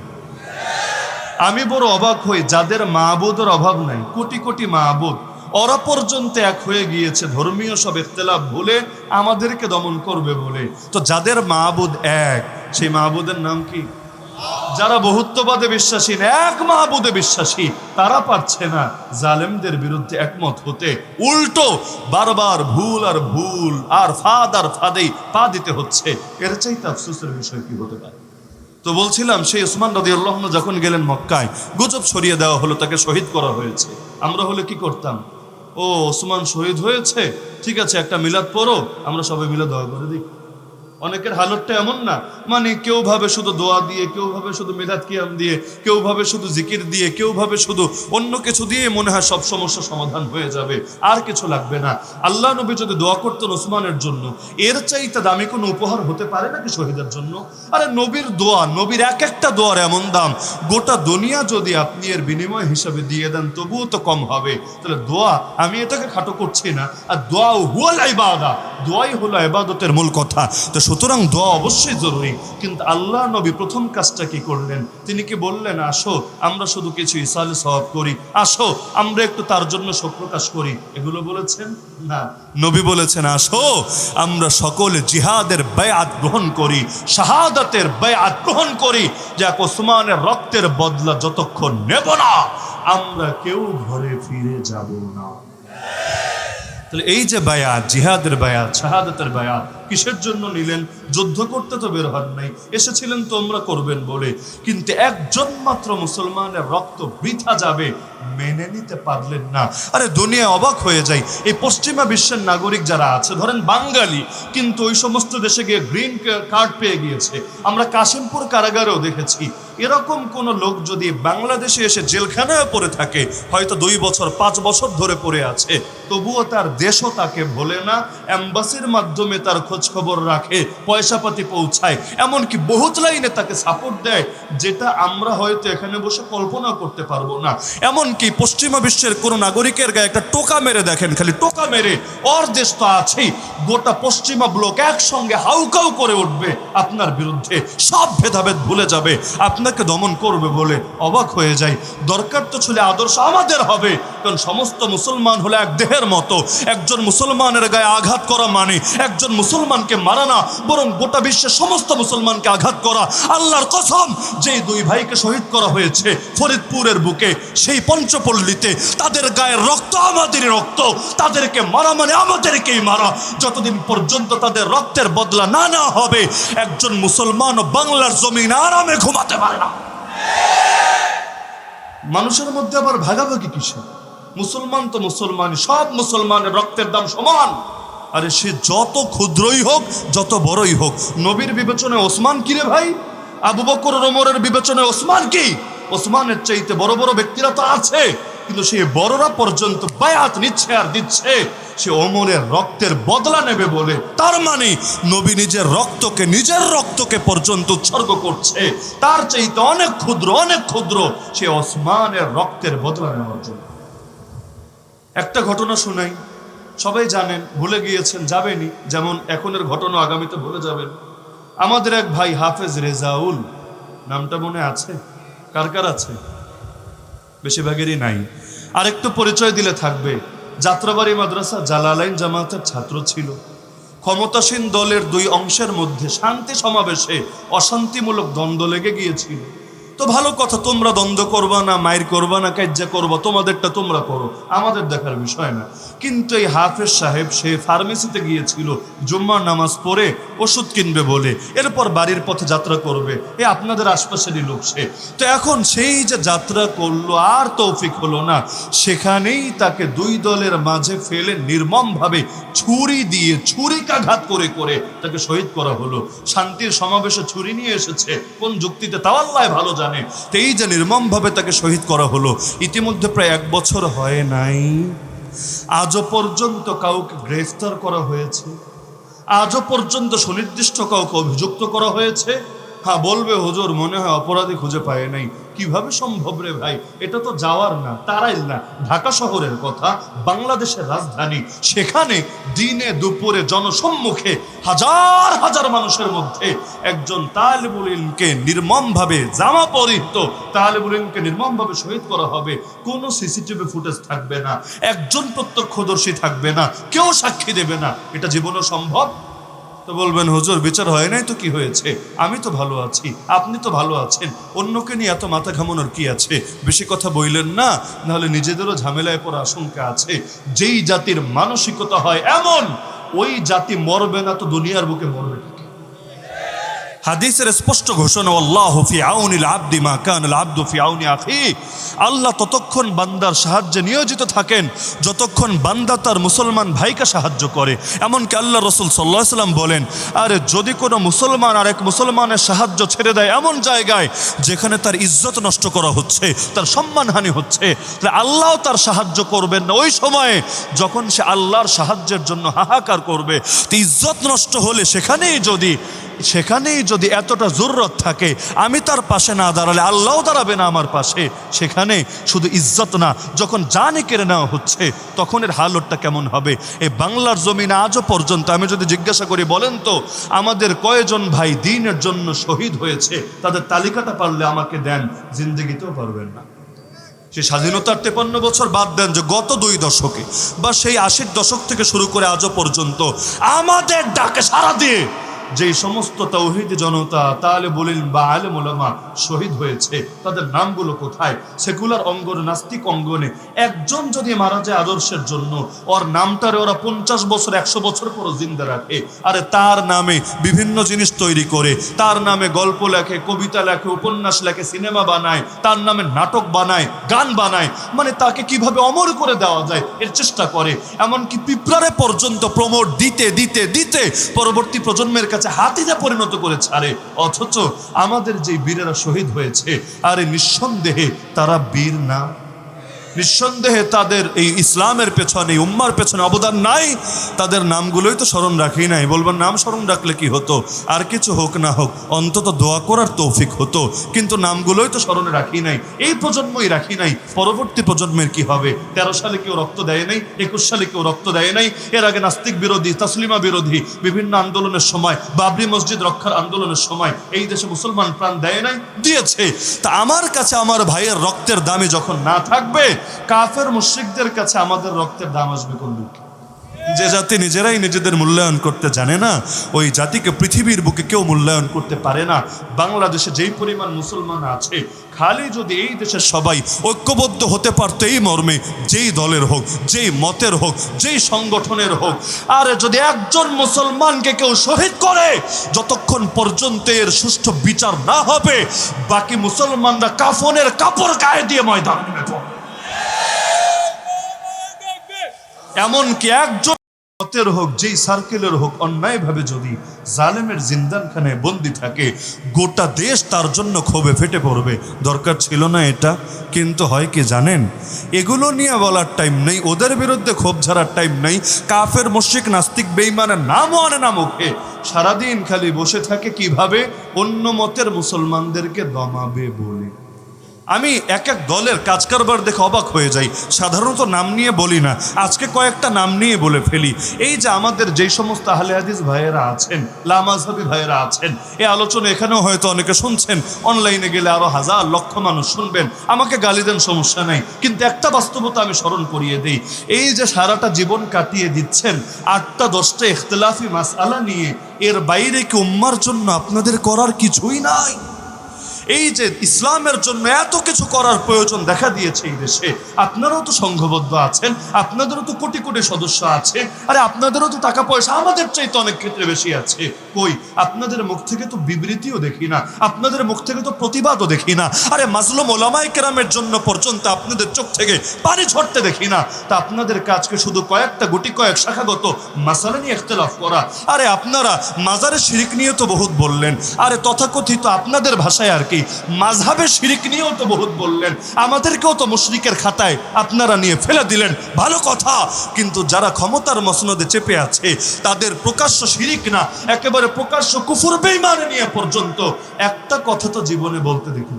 আমি বড় অবাক হই, যাদের মাহবুদের অভাব নাই, কোটি কোটি মাহবুদ, ওরা পর্যন্ত এক হয়ে গিয়েছে ধর্মীয় সব ইখতিলাফ ভুলে আমাদেরকে দমন করবে বলে। তো যাদের মাহবুদ এক, সেই মাহবুদের নাম কি? যারা বহুত্ববাদে বিশ্বাসী, এক মাহবুদে বিশ্বাসী, তারা পারছে না জালেমদের বিরুদ্ধে একমত হতে। উল্টো বারবার ভুল আর ভুল আর ফাঁদেই পা দিতে হচ্ছে। এর চাইতে আফসোসের বিষয় কি হতে পারে? তো বলছিলাম, সেই ওসমান রাদিয়াল্লাহু আনহু যখন গেলেন মক্কায়, গুজব ছড়িয়ে দেওয়া হলো তাকে শহীদ করা হয়েছে। আমরা হলে কি করতাম? ও ওসমান শহীদ হয়েছে, ঠিক আছে, একটা মিলাদ পড়ো, আমরা সবাই মিলে দোয়া করে দিই। অনেকের হালতটা এমন না, মানে কেউ ভাবে শুধু দোয়া দিয়ে, কেউ ভাবে শুধু মিলাদ কিয়াম দিয়ে, কেউ ভাবে শুধু জিকির দিয়ে, কেউ ভাবে শুধু অন্য কিছু দিয়ে মনে হয় সব সমস্যা সমাধান হয়ে যাবে, আর কিছু লাগবে না। আল্লাহ নবী যদি দোয়া করতেন ওসমানের জন্য, এর চাইতে দামি কোনো উপহার হতে পারে নাকি শহীদের জন্য? আরে নবীর দোয়া, নবীর এক একটা দোয়ার এমন দাম, গোটা দুনিয়া যদি আপনি এর বিনিময় হিসাবে দিয়ে দেন তবুও তো কম হবে। তাহলে দোয়া, আমি এটাকে খাটো করছি না, আর দোয়া হুয়াল ইবাদা, দোয়াই হলো ইবাদতের মূল কথা। তো সুতরাং দোয়া অবশ্যই জরুরি। কিন্তু আল্লাহ নবী প্রথম কাজটা কি করলেন? তিনি কি বললেন, আসো আমরা শুধু কিছু ইসালে সওয়াব করি, আসো আমরা একটু তার জন্য শোক প্রকাশ করি, এগুলো বলেছেন না। নবী বলেছেন, আসো আমরা সকলে জিহাদের বায়াত গ্রহণ করি, শাহাদাতের বায়াত গ্রহণ করি, যে ওসমানের রক্তের বদলা যতক্ষণ নেব না, আমরা কেউ ঘরে ফিরে যাব না। তাহলে এই যে বায়াত, জিহাদের বায়াত, শাহাদাতের বায়াত, কিসের জন্য নিলেন? যুদ্ধ করতে তো বের হন নাই, এসেছিলেন তোমরা করবেন বলে। কিন্তু একজন মাত্র মুসলমানের রক্ত বৃথা যাবে মেনে নিতে পারলেন না। আরে দুনিয়া অবাক হয়ে যায়। এই পশ্চিমা বিশ্বের নাগরিক যারা আছে, ধরেন বাঙালি, কিন্তু ওই সমস্ত দেশে গিয়ে গ্রিন কার্ড পেয়ে গিয়েছে। আমরা কাশিমপুর কারাগারেও দেখেছি, এরকম কোন লোক যদি বাংলাদেশে এসে জেলখানায় পড়ে থাকে, হয়তো 2 বছর 5 বছর ধরে পড়ে আছে, তবুও তার দেশও তাকে ভোলে না, এম্বাসির মাধ্যমে তার খোঁজ খবর রাখে, পয়সাপাতি পৌঁছায়, এমনকি বহুত লাইনে তাকে সাপোর্ট দেয়, যেটা আমরা হয়তো এখানে বসে কল্পনা করতে পারবো না। এমনকি পশ্চিমা বিশ্বের কোন নাগরিকের গায়ে একটা টোকা মেরে দেখেন, খালি টোকা মেরে, ওর দেশ তো আছেই, গোটা পশ্চিমা ব্লক একসঙ্গে হাউকাউ করে উঠবে আপনার বিরুদ্ধে, সব ভেদাভেদ ভুলে যাবে, আপনাকে দমন করবে বলে অবাক হয়ে যায়। দরকার তো ছিল আদর্শ আমাদের হবে, কারণ সমস্ত মুসলমান হলো এক দেহের মতো। একজন মুসলমানের গায়ে আঘাত করা মানে, একজন মুসলমান মুসলমানকে মারা না, বরং গোটা বিশ্বের সমস্ত মুসলমানকে আঘাত করা। আল্লাহর কসম, যেই দুই ভাইকে শহীদ করা হয়েছে ফরিদপুরের বুকে, সেই পঞ্চপল্লীতে, তাদের গায়ের রক্ত আমাদেরই রক্ত, তাদেরকে মারা মানে আমাদেরকেই মারা। যতদিন পর্যন্ত তাদের রক্তের বদলা না নেওয়া হবে, একজন মুসলমান বাংলার জমিন আরামে ঘুমাতে পারে না। মানুষের মধ্যে আবার ভাগাভাগি কিসে? মুসলমান তো মুসলমানই, সব মুসলমানের রক্তের দাম সমান। আরে সে যত ক্ষুদ্রই হোক, যত বড়ই হোক। নবীর বিবেচনায় ওসমান কি রে ভাই? আবু বকর ওমরের বিবেচনায় ওসমান কি? ওসমানের চাইতে বড় বড় ব্যক্তিরা তো আছে, কিন্তু সেই বড়রা পর্যন্ত বায়াত নিচ্ছে আর দিচ্ছে সে ওমরের রক্তের বদলা নেবে বলে। তার মানে নবী নিজের রক্তকে পর্যন্ত উৎসর্গ করছে, তার চাইতে অনেক ক্ষুদ্র সে ওসমানের রক্তের বদলা নেওয়ার জন্য। একটা ঘটনা শোনাই, সবাই জানেন, ভুলে গিয়েছেন, যাবেনি। যেমন এখনের ঘটনা আগামীতে ভুলে যাবেন। আমাদের এক ভাই হাফেজ রেজাউল, নামটা মনে আছে? কার কার আছে? বেশিরভাগেরই নাই। আরেকটু পরিচয় দিলে থাকবে। যাত্রাবাড়ি মাদ্রাসা জালালাইন জামাতের ছাত্র ছিল। ক্ষমতাসীন দলের দুই অংশের মধ্যে শান্তি সমাবেশে অশান্তিমূলক দ্বন্দ্ব লেগে গিয়েছিল। তো ভালো কথা, তোমরা দ্বন্দ্ব করবা না, মায়ের করবা না, কাজ্জা করবা, তোমাদেরটা তোমরা করো, আমাদের দেখার বিষয় না। কিন্তু এই হাফেজ সাহেব সে ফার্মেসিতে গিয়েছিল জুম্মার নামাজ পড়ে ওষুধ কিনবে বলে, এরপর বাড়ির পথে যাত্রা করবে। আপনাদের আশপাশেরই লোক সে। তো এখন সেই যে যাত্রা করলো, আর তৌফিক হলো না, সেখানেই তাকে দুই দলের মাঝে ফেলে নির্মমভাবে ছুরি দিয়ে ছুরিকাঘাত করে করে তাকে শহীদ করা হলো। শান্তির সমাবেশে ছুরি নিয়ে এসেছে, কোন যুক্তিতে তাও আল্লাহ ভালো জানে। তো এই যে নির্মমভাবে তাকে শহীদ করা হলো, ইতিমধ্যে প্রায় 1 বছর হয় নাই, আজও পর্যন্ত কাউকে গ্রেফতার করা হয়েছে? আজও পর্যন্ত সুনির্দিষ্ট কাউকে অভিযুক্ত করা হয়েছে? হ্যাঁ, বলবে হুজুর মনে হয় অপরাধী খুঁজে পায় নাই। কিভাবে সম্ভব রে ভাই? এটা তো যাওয়ার না, তারাইল না, ঢাকা শহরের কথা, বাংলাদেশের রাজধানী। সেখানে দিনে দুপুরে জনসম্মুখে হাজার হাজার মানুষের মধ্যে একজন তালেবুল ইলমকে নির্মমভাবে, জামা পরিহিত তালেবুল ইলমকে নির্মমভাবে শহীদ করা হবে। কোনো সিসিটিভি ফুটেজ থাকবে না, একজন প্রত্যক্ষদর্শী থাকবে না, কেউ সাক্ষী দেবে না। এটা জীবনে সম্ভব? তো বলবেন হুজুর বিচার হয় নাই তো কি হয়েছে? আমি তো ভালো আছি, আপনি তো ভালো আছেন, অন্যকে নিয়ে এত মাথা ঘামানোর কি আছে? বেশি কথা বললেন না, নাহলে নিজেদেরও ঝামেলায় পড়ার আশঙ্কা আছে। যেই জাতির মানসিকতা হয় এমন, ওই জাতি মরবে না তো দুনিয়ার বুকে মরবে। হাদিসের স্পষ্ট ঘোষণা, আল্লাহু ফি আউনিল আবদি মা কানাল আবদু ফি আউনি আখি। আল্লাহ ততক্ষণ বান্দার সাহায্যে নিয়োজিত থাকেন যতক্ষণ বান্দা তার মুসলমান ভাইকে সাহায্য করে। এমনকি আল্লাহ রাসূল সাল্লাল্লাহু আলাইহি ওয়াসাল্লাম বলেন, আরে যদি কোনো মুসলমান আরেক মুসলমানের সাহায্য ছেড়ে দেয় এমন জায়গায় যেখানে তার ইজ্জত নষ্ট করা হচ্ছে, তার সম্মানহানি হচ্ছে, তাহলে আল্লাহও তার সাহায্য করবেন না ওই সময়ে যখন সে আল্লাহর সাহায্যের জন্য হাহাকার করবে। তো ইজ্জত নষ্ট হলে সেখানেই যদি এতটা জরুরত থাকে, আমি তার পাশে না দাঁড়ালে আল্লাহও দাঁড়াবে না আমার পাশে। সেখানে শুধু ইজ্জত না, যখন জানে কেড়ে নেওয়া হচ্ছে তখন এর হালতটা কেমন হবে? এই বাংলার জমিনে আজও পর্যন্ত আমি যদি জিজ্ঞাসা করি, বলেন তো আমাদের কয়জন ভাই দ্বীনের জন্য শহীদ হয়েছে, তাদের তালিকাটা পারলে আমাকে দেন, জিন্দেগিতেও পারবেন না। সে স্বাধীনতার 53 বছর বাদ দেন, যে গত 2 দশকে বা সেই 80-র দশক থেকে শুরু করে আজও পর্যন্ত আমাদের ডাকে সাড়া দিয়ে যেই সমস্ত তাওহীদি জনতা, তালেবুল ইলম বা আলেম ওলামা শহীদ হয়েছে, তাদের নামগুলো কোথায়? সেকুলার অঙ্গনে, নাস্তিক অঙ্গনে একজন যদি মারা যায় আদর্শের জন্য, ওর নামটারে ওরা 50 বছর 100 বছর পরও জিন্দা রাখে। আরে তার নামে বিভিন্ন জিনিস তৈরি করে, তার নামে গল্প লেখে, কবিতা লেখে, উপন্যাস লেখে, সিনেমা বানায়, তার নামে নাটক বানায়, গান বানায়, মানে তাকে কিভাবে অমর করে দেওয়া যায় এর চেষ্টা করে। এমনকি পিঁপড়ারে পর্যন্ত প্রমোট দিতে দিতে দিতে পরবর্তী প্রজন্মের কাছে হাতিতে পরিণত করে ছাড়ে। অথচ আমাদের যে বীরেরা শহীদ হয়েছে, আরে নিঃসন্দেহে তারা বীর না? নিঃসন্দেহে তাদের এই ইসলামের পেছনে, উম্মার পেছনে অবদান নাই? তাদের নামগুলোই তো স্মরণ রাখি নাই। বলবেন নাম স্মরণ রাখলে কি হতো? আর কিছু হোক না হোক, অন্তত দোয়া করার তৌফিক হতো, কিন্তু নামগুলোই তো স্মরণে রাখি নাই। এই প্রজন্মই রাখি নাই, পরবর্তী প্রজন্মের কি হবে? 13 সালে কেউ রক্ত দেয় নাই, 21 সালে কেউ রক্ত দেয় নাই, এর আগে নাস্তিক বিরোধী, তাসলিমা বিরোধী বিভিন্ন আন্দোলনের সময়, বাবরি মসজিদ রক্ষার আন্দোলনের সময় এই দেশে মুসলমান প্রাণ দেয় নাই? দিয়েছে। তা আমার কাছে আমার ভাইয়ের রক্তের দামই যখন না থাকবে, কাফের মুশরিকদের কাছে আমাদের রক্তের দাম আসবে কোন দিকে? যে জাতি নিজেরাই নিজেদের মূল্যায়ন করতে জানে না, ওই জাতিকে পৃথিবীর বুকে কেউ মূল্যায়ন করতে পারে না। বাংলাদেশে যেই পরিমাণ মুসলমান আছে, খালি যদি এই দেশের সবাই ঐক্যবদ্ধ হতে পারতো এই মর্মে, যেই দলের হোক, যেই মতের হোক, যেই সংগঠনের হোক, আর যদি একজন মুসলমানকে কেউ শহীদ করে, যতক্ষণ পর্যন্ত এর সুষ্ঠু বিচার না হবে, বাকি মুসলমানরা কাফনের কাপড় গায়ে দিয়ে ময়দানে নেমে পড়ে। এমনকি একজন মতের হোক, যেই সার্কেলের হোক, অন্যায়ভাবে যদি জালেমের জিন্দানখানায় বন্দি থাকে, গোটা দেশ তার জন্য ক্ষোভে ফেটে পড়বে। দরকার ছিল না এটা, কিন্তু হয় কি জানেন, এগুলো নিয়ে বলার টাইম নেই, ওদের বিরুদ্ধে ক্ষোভ ঝাড়ার টাইম নেই। কাফের, মুশরিক, নাস্তিক, বেঈমানের নামও আনে না মুখে, সারাদিন খালি বসে থাকে কিভাবে অন্য মতের মুসলমানদেরকে দমাবে বলে। আমি এক এক দলের কাজ কারবার দেখে অবাক হয়ে যাই। সাধারণত নাম নিয়ে বলি না, আজকে কয়েকটা নাম নিয়ে বলে ফেলি। এই যে আমাদের যেই সমস্ত আহলে হাদিস ভাইয়েরা আছেন, লামাযহাবী ভাইয়েরা আছেন, এই আলোচনা এখানেও হয়তো অনেকে শুনছেন, অনলাইনে গেলে আরো হাজার লক্ষ মানুষ শুনবেন, আমাকে গালি দেন, সমস্যা নাই, কিন্তু একটা বাস্তবতা আমি স্মরণ করিয়ে দিই। এই যে সারাটা জীবন কাটিয়ে দিচ্ছেন 8টা 10টা ইখতিলাফি মাসআলা নিয়ে, এর বাইরে কি উম্মার জন্য আপনাদের করার কিছুই নাই? এই যে ইসলামের জন্য এত কিছু করার প্রয়োজন দেখা দিয়েছে এই দেশে, আপনারাও তো সংঘবদ্ধ আছেন, আপনাদেরও তো কোটি কোটি সদস্য আছে, আরে আপনাদেরও তো টাকা পয়সা আমাদের চাইতে অনেক ক্ষেত্রে বেশি আছে। কই, আপনাদের মুখ থেকে তো বিবৃতিও দেখি না, আপনাদের মুখ থেকে তো প্রতিবাদও দেখি না। আরে মাজলুম ওলামায়ে কেরামের জন্য পর্যন্ত আপনাদের চোখ থেকে পানি ঝরতে দেখি না। তা আপনাদের কাজকে শুধু কয়েকটা গুটি কয়েক শাখাগত মাসালা নিয়ে ইখতিলাফ করা। আরে আপনারা মাজারে শিরিক নিয়ে তো বহুত বললেন, আরে তথাকথিত আপনাদের ভাষায় আর কি মাযহাবে শিরিক নিয়েও তো বহুত বললেন, আমাদেরকেও তো মুশরিকের খাতায় আপনারা নিয়ে ফেলে দিলেন, ভালো কথা। কিন্তু যারা ক্ষমতার মসনদে চেপে আছে, তাদের প্রকাশ্য শিরিক না, একেবারে প্রকাশ্য কুফর বেঈমানি নিয়ে পর্যন্ত একটা কথা তো জীবনে বলতে দেখি।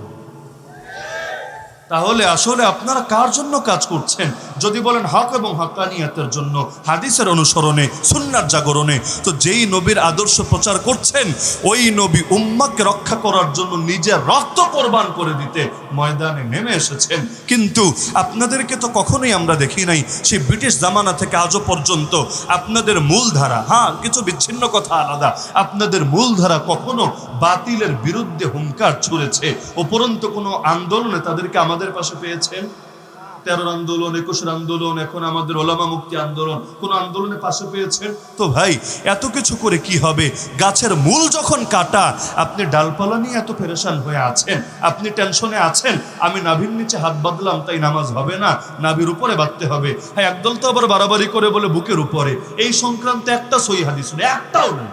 তাহলে আসলে আপনারা কার জন্য কাজ করছেন? যদি বলেন হক এবং হকানিয়াতের জন্য, হাদিসের অনুসরণে, সুন্নাহর জাগরণে, তো যেই নবীর আদর্শ প্রচার করছেন, ওই নবী উম্মাহকে রক্ষা করার জন্য নিজের রক্ত কোরবান করে দিতে ময়দানে নেমে এসেছেন। কিন্তু আপনাদেরকে তো কখনোই আমরা দেখি নাই, সেই ব্রিটিশ জামানা থেকে আজও পর্যন্ত আপনাদের মূলধারা, হ্যাঁ কিছু বিচ্ছিন্ন কথা আলাদা, আপনাদের মূলধারা কখনো বাতিলের বিরুদ্ধে হুঙ্কার ছুড়েছে। উপরন্তু কোনো আন্দোলনে তাদেরকে আমাদের পাশে পেয়েছেন? 13 আন্দোলন, 21 আন্দোলন, এখন আমাদের ওলামা মুক্তি আন্দোলন, কোন আন্দোলনে পাশে পেয়েছেন? তো ভাই এত কিছু করে কি হবে? গাছের মূল যখন কাটা, আপনি ডালপালা নিয়ে এত পেরেশান হয়ে আছেন, আপনি টেনশনে আছেন, আমি নাভির নিচে হাত বাঁধলাম তাই নামাজ হবে না, নাভির উপরে বাঁধতে হবে। হ্যাঁ, একদল তো আবার বাড়াবাড়ি করে বলে বুকের উপরে। এই সংক্রান্ত একটা সহি হাদিস নেই, একটাও নেই।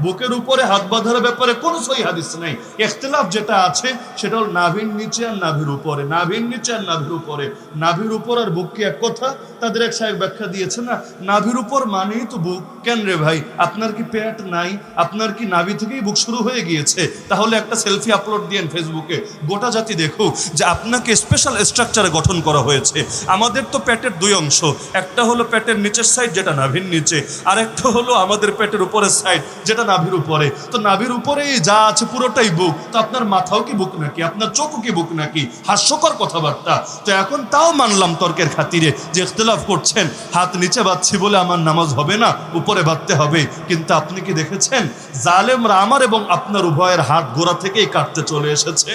বুকের উপরে হাত বাঁধার ব্যাপারে কোনো সহি হাদিস নাই। ইখতিলাফ যেটা আছে সেটা হল নাভির নিচে আর নাভির উপরে, নাভির নিচে আর নাভির উপরে। নাভির উপর আর বুক কি এক কথা? তাদের এক সাহেব ব্যাখ্যা দিয়েছে না, নাভির উপর মানেই তো বুক। কেন রে ভাই, আপনার কি পেট নাই? আপনার কি নাভি থেকেই বুক শুরু হয়ে গিয়েছে? তাহলে একটা সেলফি আপলোড দিয়েন ফেসবুকে, গোটা জাতি দেখুক যে আপনাকে স্পেশাল স্ট্রাকচারে গঠন করা হয়েছে। আমাদের তো পেটের 2 অংশ, একটা হলো পেটের নিচের সাইড যেটা নাভির নিচে, আর একটা হলো আমাদের পেটের উপরের সাইড যেটা নাভির উপরে। তো নাভির উপরে যা আছে পুরোটাই বুক। তো আপনার মাথাও কি বুক নাকি? আপনার চোখও কি বুক নাকি? হাস্যকর কথাবার্তা। তো এখন তাও মানলাম তর্কের খাতিরে যে ইখতিলাফ করছেন, হাত নিচে বাঁধছি বলে আমার নামাজ হবে না, উপরে বাঁধতে হবে। কিন্তু আপনি কি দেখেছেন জালেমরা আমার এবং আপনার উভয়ের হাত গোড়া থেকেই কাটতে চলে এসেছে?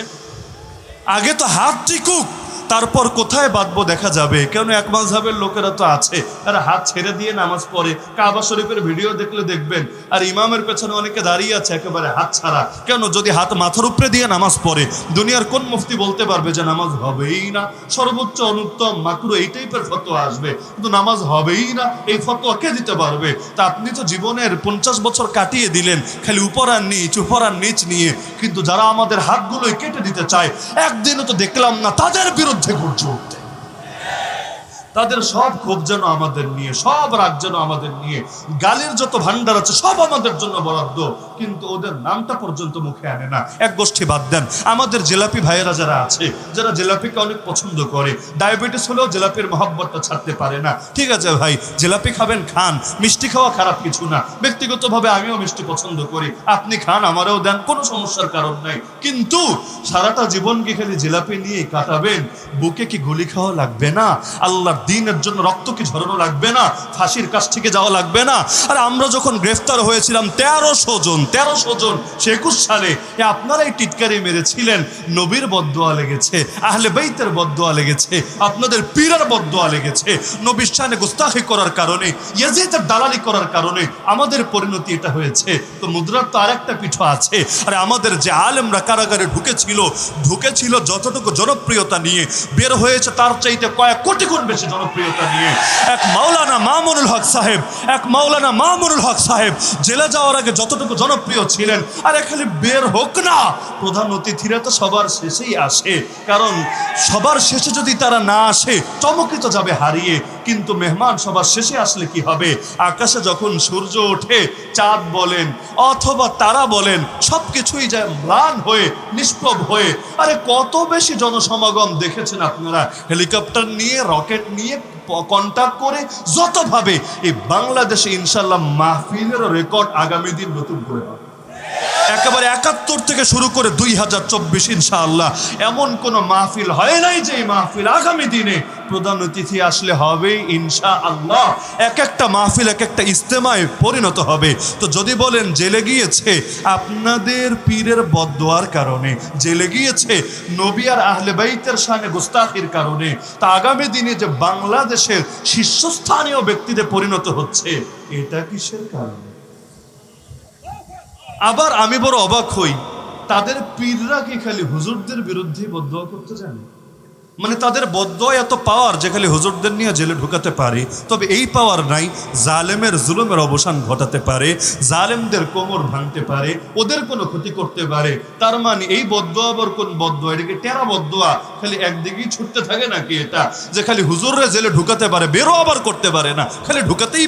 আগে তো হাত টিকুক, তারপর কোথায় বাঁধবো দেখা যাবে। কেন এক মাযহাবের লোকেরা তো আছে, তারা হাত ছেড়ে দিয়ে নামাজ পড়ে। কাবা শরীফের ভিডিও দেখলে দেখবেন, আর ইমামের পেছনে অনেকে দাঁড়িয়ে আছে একেবারে হাত ছাড়া। কেন? যদি হাত মাথার উপরে দিয়ে নামাজ পড়ে, দুনিয়ার কোন মুফতি বলতে পারবে যে নামাজ হবেই না? সর্বোচ্চ অনুত্তম মাকরু এই টাইপের ফতোয়া আসবে, কিন্তু নামাজ হবেই না এই ফতোয়া কে দিতে পারবে? তা আপনি তো জীবনের 50 বছর কাটিয়ে দিলেন খালি উপর আর নিচ, উপর আর নিচ নিয়ে। কিন্তু যারা আমাদের হাতগুলোই কেটে দিতে চায়, একদিনও তো দেখলাম না তাদের বিরুদ্ধে গর্জে উঠতে। তাদের সব ক্ষোভ যেন আমাদের নিয়ে, সব রাগ যেন আমাদের নিয়ে, গালির যত ভান্ডার আছে সব আমাদের জন্য বরাদ্দ, কিন্তু ওদের নামটা পর্যন্ত মুখে আনে না। এক গোষ্ঠী বাদ দেন, আমাদের জিলাপি ভাইয়েরা যারা আছে, যারা জিলাপিকে অনেক পছন্দ করে, ডায়াবেটিস হলেও জিলাপির মহব্বতটা ছাড়তে পারে না। ঠিক আছে ভাই, জিলাপি খাবেন খান, মিষ্টি খাওয়া খারাপ কিছু না। ব্যক্তিগতভাবে আমিও মিষ্টি পছন্দ করি, আপনি খান, আমারও দেন, কোনো সমস্যার কারণ নাই। কিন্তু সারাটা জীবন কি খালি জিলাপি নিয়ে কাটাবেন? বুকে কি গুলি খাওয়া লাগবে না? আল্লাহর দিনের জন্য রক্ত কি ঝরানো লাগবে না? ফাঁসির কাছ থেকে যাওয়া লাগবে না? আর আমরা যখন গ্রেফতার হয়েছিলাম 1300 জন 21 সালে, আপনারাই টিটকারি মেরেছিলেন। নবীর বদদোয়া লেগেছে, আহলে বাইতের বদদোয়া লেগেছে, আপনাদের পীরের বদদোয়া লেগেছে। নবীর শানে গুস্তাখি করার কারণে, ইয়াজিদের দালালি করার কারণে আমাদের পরিণতি এটা হয়েছে। তো মুদ্রার তো আরেকটা পিঠ আছে। আর আমাদের যে আলেমরা কারাগারে ঢুকেছিল যতটুকু জনপ্রিয়তা নিয়ে, বের হয়েছে তার চাইতে কয়েক কোটি গুণ বেশি জনপ্রিয়তা নিয়ে। এক মাওলানা মামুনুল হক সাহেব জেলে যাওয়ার আগে যতটুকু জনপ্রিয় ছিলেন, আর খালি বের হোক না, প্রধান অতিথিরা তো সবার শেষেই আসে। কারণ সবার শেষে যদি তারা না আসে, চমকিত যাবে হারিয়ে। কিন্তু মেহমান সবার শেষে আসলে কি হবে? আকাশে যখন সূর্য ওঠে, চাঁদ বলেন অথবা তারা বলেন, সবকিছুই যায় ম্লান হয়ে, নিষ্প্রভ হয়ে। আরে কত বেশি জনসমাগম দেখেছেন আপনারা, হেলিকপ্টার নিয়ে, রকেট নিয়ে, কন্টাক্ট করে, যতভাবে এই বাংলাদেশে ইনশাল্লাহ মাহফিলের রেকর্ড আগামী দিন নতুন করে হবে। একেবারে 71 থেকে শুরু করে 2024 ইনশাআল্লাহ এমন কোন মাহফিল হয় নাই যে এই মাহফিল আগামী দিনে প্রধান অতিথি আসলে হবে ইনশাআল্লাহ। এক একটা মাহফিল এক একটা ইজতেমায় পরিণত হবে। তো যদি বলেন জেলে গিয়েছে আপনাদের পীরের বদদোয়ার কারণে, জেলে গিয়েছে নবী আর আহলে বাইতের শানে গুস্তাখির কারণে, তা আগামী দিনে যে বাংলাদেশের শীর্ষস্থানীয় ব্যক্তিদের পরিণত হচ্ছে, এটা কিসের কারণে? আবার আমি বড় অবাক হই, তাদের পীররা কি খালি হুজুরদের বিরুদ্ধে বদদোয়া করতে জানে? মানে তাদের বদদোয়া এত পাওয়ার যে খালি হুজুরদের নিয়ে জেলে ঢুকাতে পারে। তবে এই পাওয়ার নাই জালেমের জুলুমের অবসান ঘটাতে পারে, জালেমদের কোমর ভাঙতে পারে, ওদের কোনো ক্ষতি করতে পারে। তার মানে এই বদদোয়া আবার কোন বদদোয়া? এটাকে টেরা বদদোয়া, খালি একদিকেই ছুটতে থাকে নাকি? এটা যে খালি হুজুররা জেলে ঢুকাতে পারে, বেরো আবার করতে পারে না, খালি ঢুকাতেই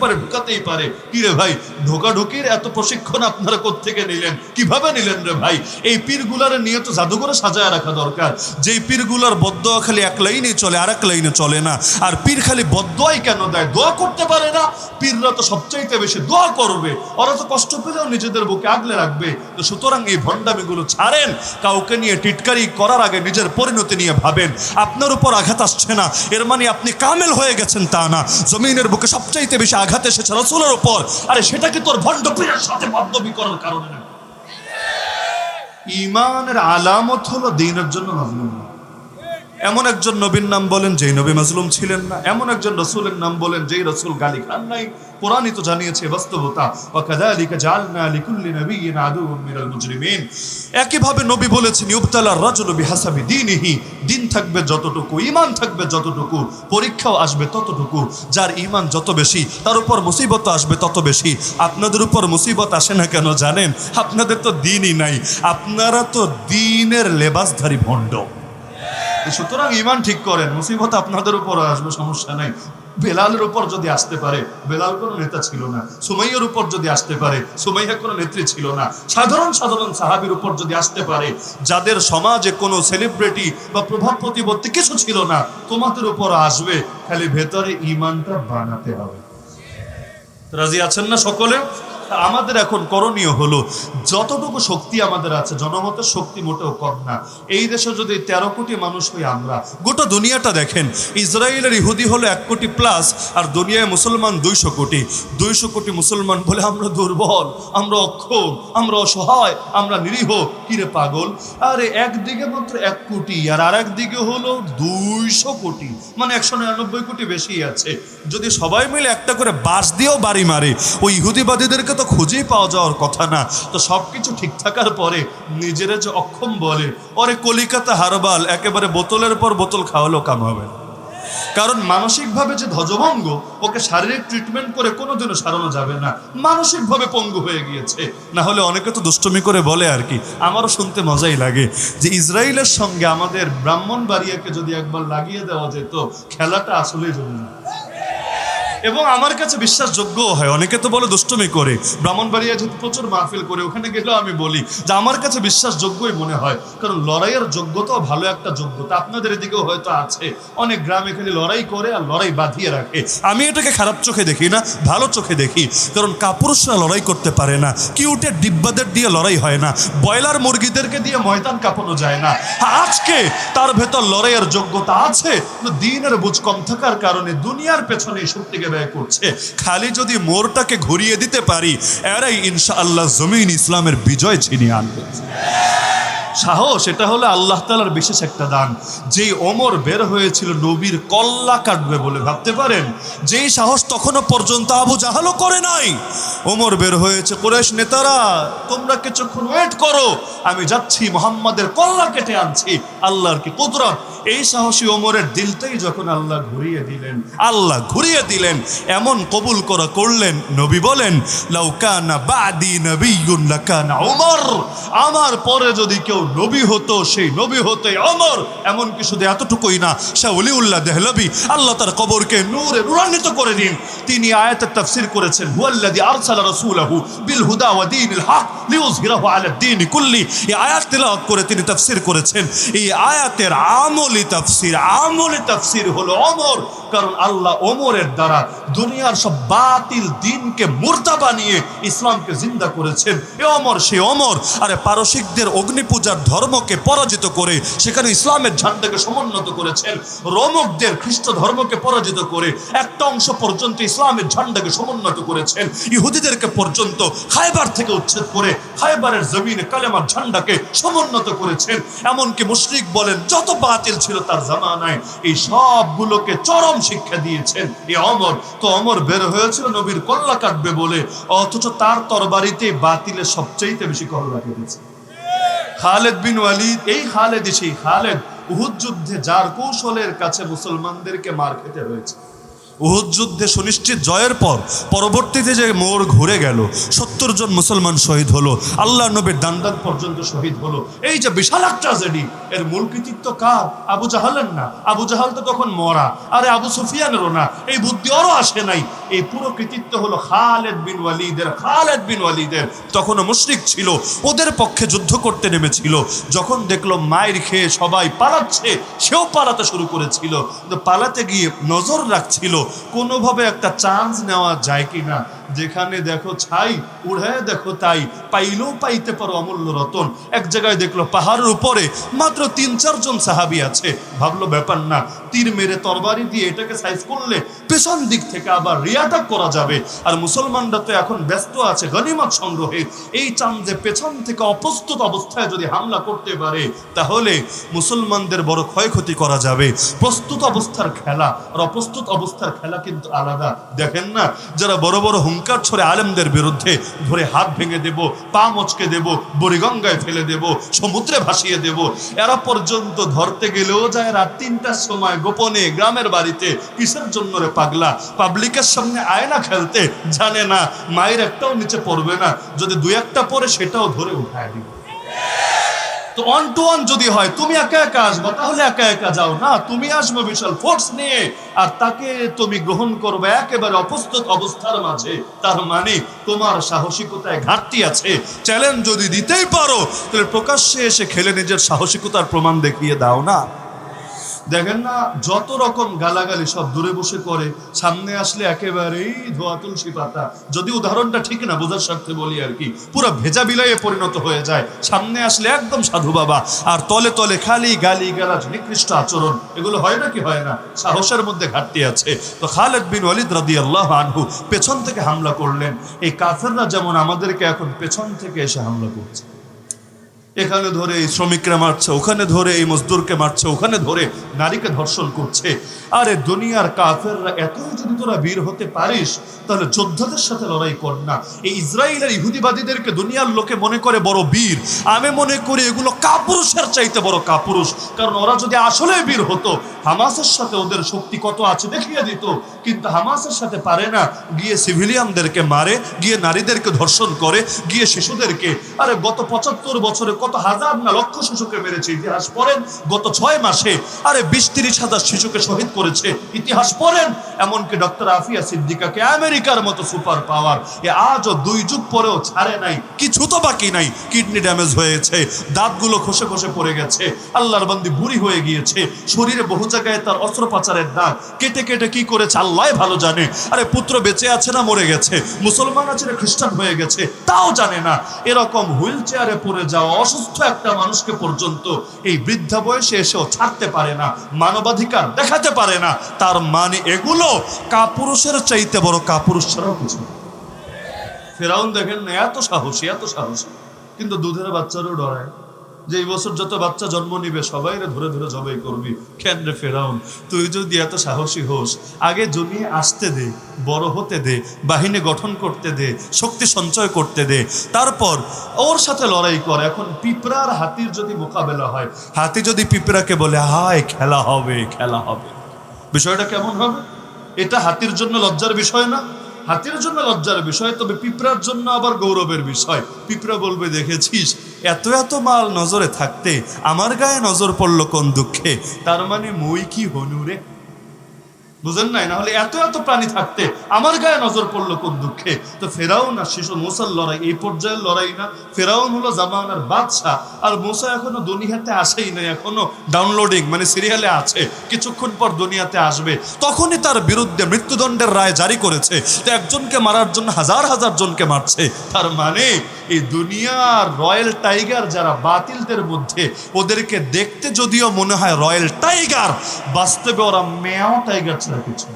পারে। কি রে ভাই, ঢোকাঢুকির এত প্রশিক্ষণ আপনারা কোত্থেকে নিলেন? কিভাবে নিলেন রে ভাই? এই পীরগুলারে নিয়ে তো জাদুঘরে সাজায় রাখা দরকার। যেই পীরগুলার বদদোয়া খালি এক লাইনে চলে, আর এক লাইনে চলে না। আর পীর খালি বদদোয়াই কেন দেয়? দোয়া করতে পারে না? পীররা তো সবচাইতে বেশি দোয়া করবে, ওরা তো কষ্ট পেলেও নিজেদের বুকে আগলে রাখবে। তো সুতরাং এই ভণ্ডামিগুলো ছাড়েন। কাউকে নিয়ে টিটকারি করার আগে নিজের পরিণতি নিয়ে ভাবেন। আপনার উপর আঘাত আসছে না এর মানে আপনি কামেল হয়ে গেছেন তা না। জমিনের বুকে সবচাইতে বেশি আঘাত এসেছে রাসূলের উপর, আরে সেটা কি তোর ভণ্ড পীরের সাথে বদনবী করার কারণে না? ঈমানের আলামত হলো দ্বীনের জন্য মাজলুম। এমন একজন নবীর নাম বলেন যেই নবী মাজলুম ছিলেন না, এমন একজন রাসূলের নাম বলেন যেই রাসূল গালি খান নাই। কোরআনই তো জানিয়েছে বাস্তবতা, ওয়া কাযালিকা জাআলনা লিকুল্লি নাবিয়্যিন আদুওয়াম মিনাল মুজরিমিন। একইভাবে নবী বলেছেন ইউবতালার রাজুলু বিহাসাবি দীনিহি, দিন থাকবে যতটুকু, ঈমান থাকবে যতটুকু, পরীক্ষাও আসবে ততটুকু। যার ঈমান যত বেশি তার উপর মুসিবত আসবে তত বেশি। আপনাদের উপর মুসিবত আসে না কেন জানেন? আপনাদের তো দ্বীনই নাই, আপনারা তো দ্বীনের লেবাসধারী ভণ্ড। সুতরাং ঈমান ঠিক করেন, মুসিবত আপনাদের উপর আসবে, সমস্যা নাই। বেলালের উপর যদি আসতে পারে, বেলাল কোনো নেতা ছিল না। সুমাইয়ার উপর যদি আসতে পারে, সুমাইয়া কোনো নেত্রী ছিল না। সাধারণ সাহাবীর উপর যদি আসতে পারে, যাদের সমাজে কোনো সেলিব্রিটি বা প্রভাব প্রতিপত্তি কিছু ছিল না, তোমাদের উপর আসবে। খালি ভেতরে ঈমানটা বানাতে হবে। রাজি আছেন না সকলে? আমাদের এখন করণীয় হলো যতটুকু শক্তি আমাদের আছে, জনমতের শক্তি মোটেও কম না। এই দেশে যদি 13 কোটি মানুষ হই আমরা, গোটা দুনিয়াটা দেখেন, ইসরায়েলের ইহুদি হলো 1 কোটি প্লাস, আর দুনিয়ায় মুসলমান 200 কোটি। 200 কোটি মুসলমান বলে আমরা দুর্বল, আমরা অক্ষম, আমরা অসহায়, আমরা নিরীহ। কিরে পাগল, আরে একদিকে মাত্র 1 কোটি আর একদিকে হলো 200 কোটি, মানে 199 কোটি বেশি আছে। যদি সবাই মিলে একটা করে বাঁশ দিয়েও বাড়ি মারে, ওই ইহুদিবাদীদেরকে তো খুঁজেই পাওয়া যাওয়ার কথা না। তো সবকিছু ঠিক থাকার পরে নিজেরা যে অক্ষম বলে, ওরে কলিকাতা হারবাল একেবারে বোতলের পর বোতল খাওয়ালেও কাম হবে না। কারণ মানসিকভাবে যে ধ্বজভঙ্গ, ওকে শারীরিক ট্রিটমেন্ট করে কোনোদিনও সারানো যাবে না। মানসিকভাবে পঙ্গু হয়ে গিয়েছে। না হলে অনেকে তো দুষ্টমি করে বলে আর কি, আমারও শুনতে মজাই লাগে, যে ইসরায়েলের সঙ্গে আমাদের ব্রাহ্মণবাড়িয়াকে যদি একবার লাগিয়ে দেওয়া যেত, খেলাটা আসলেই জমে না। এবং আমার কাছে বিশ্বাসযোগ্য হয়। অনেকে তো বলে দুষ্টমি করে, ব্রাহ্মণবাড়িয়া যেহেতু প্রচুর মাহফিল করে ওখানে গেলেও আমি বলি যে আমার কাছে বিশ্বাসযোগ্যই মনে হয়, কারণ লড়াইয়ের যোগ্যতাও ভালো একটা যোগ্যতা। আপনাদের এদিকেও হয়তো আছে, অনেক গ্রামে খালি লড়াই করে আর লড়াই বাঁধিয়ে রাখে। আমি এটাকে খারাপ চোখে দেখি না, ভালো চোখে দেখি, কারণ কাপুরুষরা লড়াই করতে পারে না, কিউটের ডিব্বাদের দিয়ে লড়াই হয় না, ব্রয়লার মুরগিদেরকে দিয়ে ময়দান কাঁপানো যায় না। আজকে তার ভেতর লড়াইয়ের যোগ্যতা আছে, দিনের বুঝ কম থাকার কারণে দুনিয়ার পেছনে শক্তিকে ব্যয় করছে। খালি যদি মোড়টাকে ঘুরিয়ে দিতে পারি, এরাই ইনশাআল্লাহ জমিন ইসলামের বিজয় ছিনিয়ে আনবে। সাহস, এটা হলো আল্লাহ তাআলার বিশেষ একটা দান। যেই ওমর বের হয়েছিল নবীর কল্লা কাটবে বলে, ভাবতে পারেন, যেই সাহস তখনও পর্যন্ত আবু জাহালও করে নাই। ওমর বের হয়েছে, কুরাইশ নেতারা তোমরা কিছুক্ষণ ওয়েট করো, আমি যাচ্ছি মুহাম্মাদের কল্লা কেটে আনছি। আল্লাহর কি কুদরত! এই সাহসী ওমরের দিলটাই যখন আল্লাহ ঘুরিয়ে দিলেন, এমন কবুল করা করলেন, নবী বলেন লাউ কানা বাদি নবিয়্যুন লাকানা ওমর, আমার পরে যদি কেউ নবী হতো সেই নবী হতে ওমর। এমনকি শুধু এতটুকুই না, শাহ ওলিউল্লাহ দেহলভী আল্লাহ তার কবরকে নূরে নূরান্বিত করে দিন, তিনি আয়াতের তাফসীর করেছেন হুয়াল্লাযী আরসালা রাসূলাহু বিল হুদা ওয়া দীনিল হক লিইয়ুযহিরাহু আলা দ্বীনি কুল্লি। এই আয়াত তেলাওয়াত করে তিনি তাফসীর করেছেন। এই আয়াতের আমলি তাফসীর হলো ওমর, কারণ আল্লাহ ওমরের দ্বারা দুনিয়ার সব বাতিল দ্বীনকে মুর্দা বানিয়ে ইসলামকে জিন্দা করেছেন। এ ওমর সে ওমর। আরে পারসিকদের অগ্নি পূজার ধর্মকে পরাজিত করে সেখানে ইসলামের ঝান্ডাকে সমুন্নত করেছেন। রোমকদের খ্রিস্ট ধর্মকে পরাজিত করে একটা অংশ পর্যন্ত ইসলামের ঝান্ডাকে সমুন্নত করেছেন। ইহুদিদেরকে পর্যন্ত খায়বার থেকে উচ্ছেদ করে খায়বারের জমিনে কালেমার ঝান্ডাকে সমুন্নত করেছেন। এমনকি মুশরিক বলেন যত বাতিল ছিল তার জামানায়, এই সবগুলোকে চরম শিক্ষা দিয়েছেন এই ওমর। তো ওমর বের হয়েছিল নবীর কল্লা কাটবে বলে, অথচ তার তরবারিতে বাতিলের সবচেয়ে বেশি কল্লা কেটেছে খালেদ বিন ওয়ালিদ। এই খালেদই সেই খালেদ, উহুদ যুদ্ধে যার কৌশলের কাছে মুসলমানদেরকে মার খেতে হয়েছে। উহুদ যুদ্ধে সুনিশ্চিত জয়ের পর পরবর্তীতে যে মোড় ঘুরে গেল, 70 জন মুসলমান শহীদ হলো, আল্লাহ নবীর দান্দান পর্যন্ত শহীদ হলো। এই যে বিশাল একটা ট্র্যাজেডি, এর মূল কৃতিত্ব কার? আবু জাহালের না। আবু জাহাল তো তখন মরা, আরে আবু সুফিয়ানেরও না, এই বুদ্ধি ওরও আসে নাই। এই পুরো কৃতিত্ব হলো খালেদ বিন ওয়ালিদের। তখনও মুশরিক ছিল, ওদের পক্ষে যুদ্ধ করতে নেমেছিল। যখন দেখলো মায়ের খেয়ে সবাই পালাচ্ছে, সেও পালাতে শুরু করেছিল। কিন্তু পালাতে গিয়ে নজর রাখছিল কোনোভাবে একটা চান্স নেওয়া যায় কিনা। যেখানে দেখো ছাই, উড়ায় দেখো তাই, পাইলেও পাইতে পারো অমূল্য রতন। এক জায়গায় দেখলো পাহাড়ের উপরে মাত্র 3-4 জন সাহাবী আছে। ভাবলো ব্যাপার না, তীর মেরে তরবারি দিয়ে এটাকে সাইজ করলে পেছন দিক থেকে আবার রিয়াটাক করা যাবে। আর মুসলমানরা তো এখন ব্যস্ত আছে গনিমত সংগ্রহে। এই চাঁদে পেছন থেকে অপ্রস্তুত অবস্থায় যদি হামলা করতে পারে, তাহলে মুসলমানদের বড় ক্ষয়ক্ষতি করা যাবে। প্রস্তুত অবস্থার খেলা আর অপ্রস্তুত অবস্থার খেলা কিন্তু আলাদা। দেখেন না, যারা বড় বড় হুঙ্কার ছড়ে আলেমদের বিরুদ্ধে, ধরে হাত ভেঙে দেব, পা মচকে দেব, বুড়িগঙ্গায় ফেলে দেব, সমুদ্রে ভাসিয়ে দেব, এরা পর্যন্ত ধরতে গেলেও যায় রাত 3টার সময় গোপনে গ্রামের বাড়িতে। কিসের জন্য রে পাগলা? পাবলিকের সামনে আয়না খেলতে, জানে না মায়ের একটাও নিচে পড়বে না, যদি 2-1টা পড়ে সেটাও ধরে উঠায় দিবে। তো 1 to 1 যদি হয়, তুমি একা একা আসবা, তাহলে একা একা যাও না, তুমি আসবে বিশাল ফোর্স নিয়ে, আর তাকে তুমি গ্রহণ করবে একেবারে অপ্রস্তুত অবস্থার মাঝে। তার মানে তোমার সাহসিকতায় ঘাটতি আছে। চ্যালেঞ্জ যদি দিতেই পারো, তাহলে প্রকাশ্যে এসে খেলে নিজের সাহসিকতার প্রমাণ দেখিয়ে দাও না। দেখেন না, যত রকম গালাগালি সব দূরে বসে করে, সামনে আসলে একেবারেই ধোয়া তুলসী পাতা। যদি উদাহরণটা ঠিক না, বোঝার স্বার্থে বলি আর কি, পুরো ভেজা বিলাইয়ে পরিণত হয়ে যায়। সামনে আসলে একদম সাধু বাবা, আর তলে তলে খালি গালি গালাজ, নিকৃষ্ট আচরণ। এগুলো হয় না কি হয় না? সাহসের মধ্যে ঘাটতি আছে। তো খালেদ বিন ওয়ালিদ রাদিয়াল্লাহু আনহু পেছন থেকে হামলা করলেন। এই কাফেররা যেমন আমাদেরকে এখন পেছন থেকে এসে হামলা করছে, এখানে ধরে এই শ্রমিকরা মারছে, ওখানে ধরে এই মজদুরকে মারছে, ওখানে ধরে নারীকে ধর্ষণ করছে। আরে দুনিয়ার কাফেররা এতই যদি তোরা বীর হতে পারিস, তাহলে যোদ্ধাদের সাথে লড়াই কর না। এই ইসরায়েলের ইহুদিবাদীদেরকে দুনিয়ার লোকে মনে করে বড় বীর, আমি মনে করি এগুলো কাপুরুষের চাইতে বড় কাপুরুষ। কারণ ওরা যদি আসলে বীর হতো, হামাসের সাথে ওদের শক্তি কত আছে দেখিয়ে দিত, কিন্তু হামাসের সাথে পারে না, গিয়ে সিভিলিয়ানদেরকে মারে, গিয়ে নারীদেরকে ধর্ষণ করে, গিয়ে শিশুদেরকে, আরে গত 75 বছরে কত হাজার না লক্ষ শিশুকে মেরেছে, ইতিহাস পড়েন। গত 6 মাসে আরে 20-30 হাজার শিশুকে শহীদ করেছে, ইতিহাস পড়েন। এমনকি ডক্টর আফিয়া সিদ্দিকাকে আমেরিকার মতো সুপার পাওয়ার এ আজও 2 যুগ পরেও ছাড়ে নাই, কিছু তো বাকি নাই। কিডনি ড্যামেজ হয়েছে, দাঁতগুলো খসে খসে পড়ে গেছে, আল্লাহর বান্দি বুড়ি হয়ে গিয়েছে, শরীরে বহু জায়গায় তার অস্ত্রোপচারের দাগ, কেটে কেটে কি করেছে আল্লাহ ভালো জানে। আরে পুত্র বেঁচে আছে না মরে গেছে, মুসলমান আছে না খ্রিস্টান হয়ে গেছে তাও জানে না। এরকম হুইল চেয়ারে পড়ে যাওয়া অসুস্থ একটা মানুষকে পর্যন্ত এই বৃদ্ধা বয়সে এসেও ছাড়তে পারে না, মানবাধিকার দেখাতে পারে না। তার মানে এগুলো কাপুরুষের চাইতে বড় কাপুরুষ ছাড়াও কিছু। ফেরাউন দেখেন না, এত সাহসী এত সাহসী, কিন্তু দুধের বাচ্চারও ডরায় যে এই বছর যত বাচ্চা জন্ম নিবে সবাই ধরে ধরে জবাই করবি। কেন রে ফেরাউন, তুই যদি এত সাহসী হোস, আগে জমিয়ে আসতে দে, বড় হতে দে, বাহিনী গঠন করতে দে, শক্তি সঞ্চয় করতে দে, তারপর ওর সাথে লড়াই কর। এখন পিঁপড়ার হাতির যদি মোকাবেলা হয়, হাতি যদি পিঁপড়াকে বলে হায় খেলা হবে খেলা হবে, বিষয়টা কেমন হবে? এটা হাতির জন্য লজ্জার বিষয় না? হাতির জন্য লজ্জার বিষয়, তবে পিঁপড়ার জন্য আবার গৌরবের বিষয়। পিঁপড়া বলবে দেখেছিস এত এত মাল নজরে থাকতে আমার গায়ে নজর পড়লো কোন দুঃখে, তার মানে মই কি হনুরে, বুঝেন নাই? না হলে এত এত প্রাণী থাকতে আমার গায়ে নজর পড়লো কোন দুঃখে। তো ফেরাউন আর শিশু মুসার লড়াই এই পর্যায়ের লড়াই না। ফেরাউন হলো জামানার বাদশা, আর মুসা এখনো দুনিয়াতে আসেই নাই, এখনো ডাউনলোডিং মানে সিরিয়ালে আছে, কিছুক্ষণ পর দুনিয়াতে আসবে। তখনই তার বিরুদ্ধে মৃত্যুদণ্ডের রায় জারি করেছে। তো একজনকে মারার জন্য হাজার হাজার জনকে মারছে। তার মানে এই দুনিয়ার রয়্যাল টাইগার যারা বাতিলদের মধ্যে, ওদেরকে দেখতে যদিও মনে হয় রয়্যাল টাইগার, বাস্তবে ওরা মেয়াও টাইগার ছাড়া কিছু।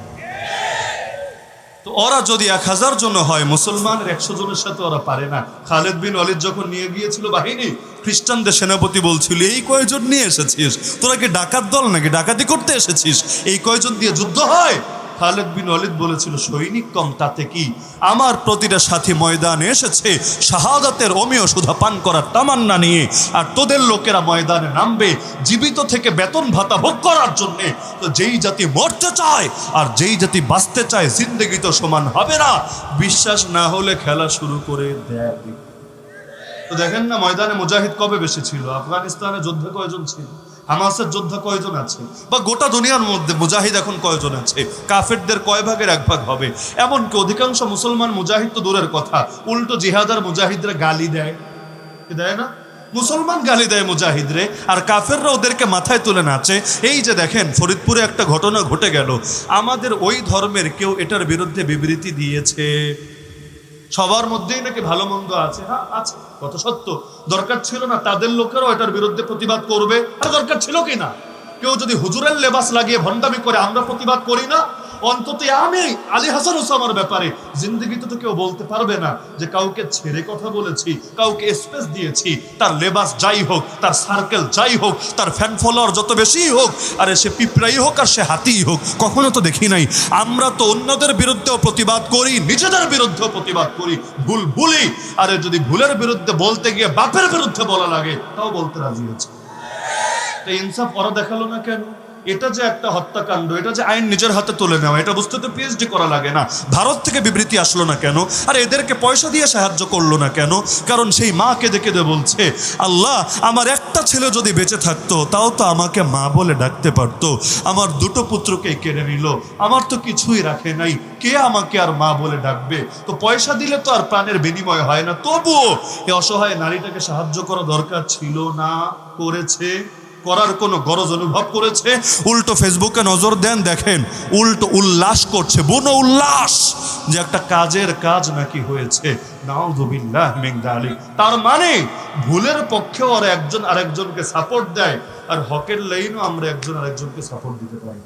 তো ওরা যদি 1000 জন হয়, মুসলমানের 100 জনের সাথে ওরা পারে না। খালেদ বিন ওয়ালিদ যখন নিয়ে গিয়েছিল বাহিনী, খ্রিস্টানদের সেনাপতি বলছিল এই কয়জন নিয়ে এসেছিস, তোরা কি ডাকাত দল নাকি, ডাকাতি করতে এসেছিস, এই কয়জন দিয়ে যুদ্ধ হয়? খালেদ বিন ওয়ালিদ বলেছিল সৈনিক কম তাতে কি, আমার প্রতিটা সাথী ময়দানে এসেছে শাহাদাতের অমীয় সুধা পান করার তামান্না নিয়ে, আর তোদের লোকেরা ময়দানে নামবে জীবিত থেকে বেতন ভাতা ভোগ করার জন্যে। তো যেই জাতি মরতে চায় আর যেই জাতি বাঁচতে চায় জিন্দেগি তো সমান হবে না। বিশ্বাস না হলে খেলা শুরু করে দেয়। তো দেখেন না ময়দানে মুজাহিদ কবে বেশি ছিল? আফগানিস্তানে যোদ্ধা কয়জন ছিল? হামাসের যোদ্ধা কয়জন আছে? বা গোটা দুনিয়ার মধ্যে মুজাহিদ এখন কয়জন আছে? কাফেরদের কয় ভাগের 1 ভাগ হবে? এমনকি অধিকাংশ মুসলমান মুজাহিদ তো দূরের কথা, উল্টো জিহাদার মুজাহিদরা গালি দেয়, দেয় না? মুসলমান গালি দেয় মুজাহিদরে, আর কাফেররা ওদেরকে মাথায় তুলে নাচে। এই যে দেখেন ফরিদপুরে একটা ঘটনা ঘটে গেল, আমাদের ওই ধর্মের কেউ এটার বিরুদ্ধে বিবৃতি দিয়েছে? সবার মধ্যেই নাকি ভালো মন্দ আছে, হ্যাঁ আছে, কত সত্য। দরকার ছিল না তাদের লোকেরাও এটার বিরুদ্ধে প্রতিবাদ করবে? আর দরকার ছিল কি না? কেউ যদি হুজুরের লেবাস লাগিয়ে ভণ্ডামি করে আমরা প্রতিবাদ করি না? অন্তত আমি আলী হাসান ওসামার ব্যাপারে জিন্দগিতে তো কেউ বলতে পারবে না যে কাউকে ছেড়ে কথা বলেছি, কাউকে স্পেস দিয়েছি, তার লেবাস যাই হোক, তার সার্কেল যাই হোক, তার ফ্যান ফলোয়ার যত বেশি হোক, আরে সে পিঁপড়াই হোক আর সে হাতিই হোক, কখনো তো দেখি নাই। আমরা তো অন্যদের বিরুদ্ধেও প্রতিবাদ করি, নিজেদের বিরুদ্ধেও প্রতিবাদ করি, ভুল ভুলি। আরে যদি ভুলের বিরুদ্ধে বলতে গিয়ে বাপের বিরুদ্ধে বলা লাগে তাও বলতে রাজি আছে। ইনসাফ ওরা দেখালো না কেন? এটা যে একটা হত্যাকাণ্ড, এটা যে আইন নিজের হাতে তুলে নেওয়া, এটা বুঝতে তো পিএইচডি করা লাগে না। ভারত থেকে বিবৃতি আসলো না কেন? আর এদেরকে পয়সা দিয়ে সাহায্য করলো না কেন? কারণ সেই মা কেঁদে কেঁদে বলছে আল্লাহ আমার একটা ছেলে যদি বেঁচে থাকতো তাও তো আমাকে মা বলে ডাকতে পারতো, আমার 2টো পুত্রকে কেড়ে নিল, আমার তো কিছুই রাখে নাই, কে আমাকে আর মা বলে ডাকবে? তো পয়সা দিলে তো আর প্রাণের বিনিময় হয় না, তবুও এই অসহায় নারীটাকে সাহায্য করা দরকার ছিল না, করেছে। করার কোনো গরজ অনুভব করেছে? উল্টো ফেসবুকে নজর দেন, দেখেন উল্টো উল্লাস করছে, বুনো উল্লাস যে একটা কাজের কাজ নাকি হয়েছে। নাউযুবিল্লাহ মিন যালিক। তার মানে ভুলের পক্ষে ওরা একজন আরেকজনকে সাপোর্ট দেয়, আর হকের লাইনও আমরা একজন আরেকজনকে সাপোর্ট দিতে পারি।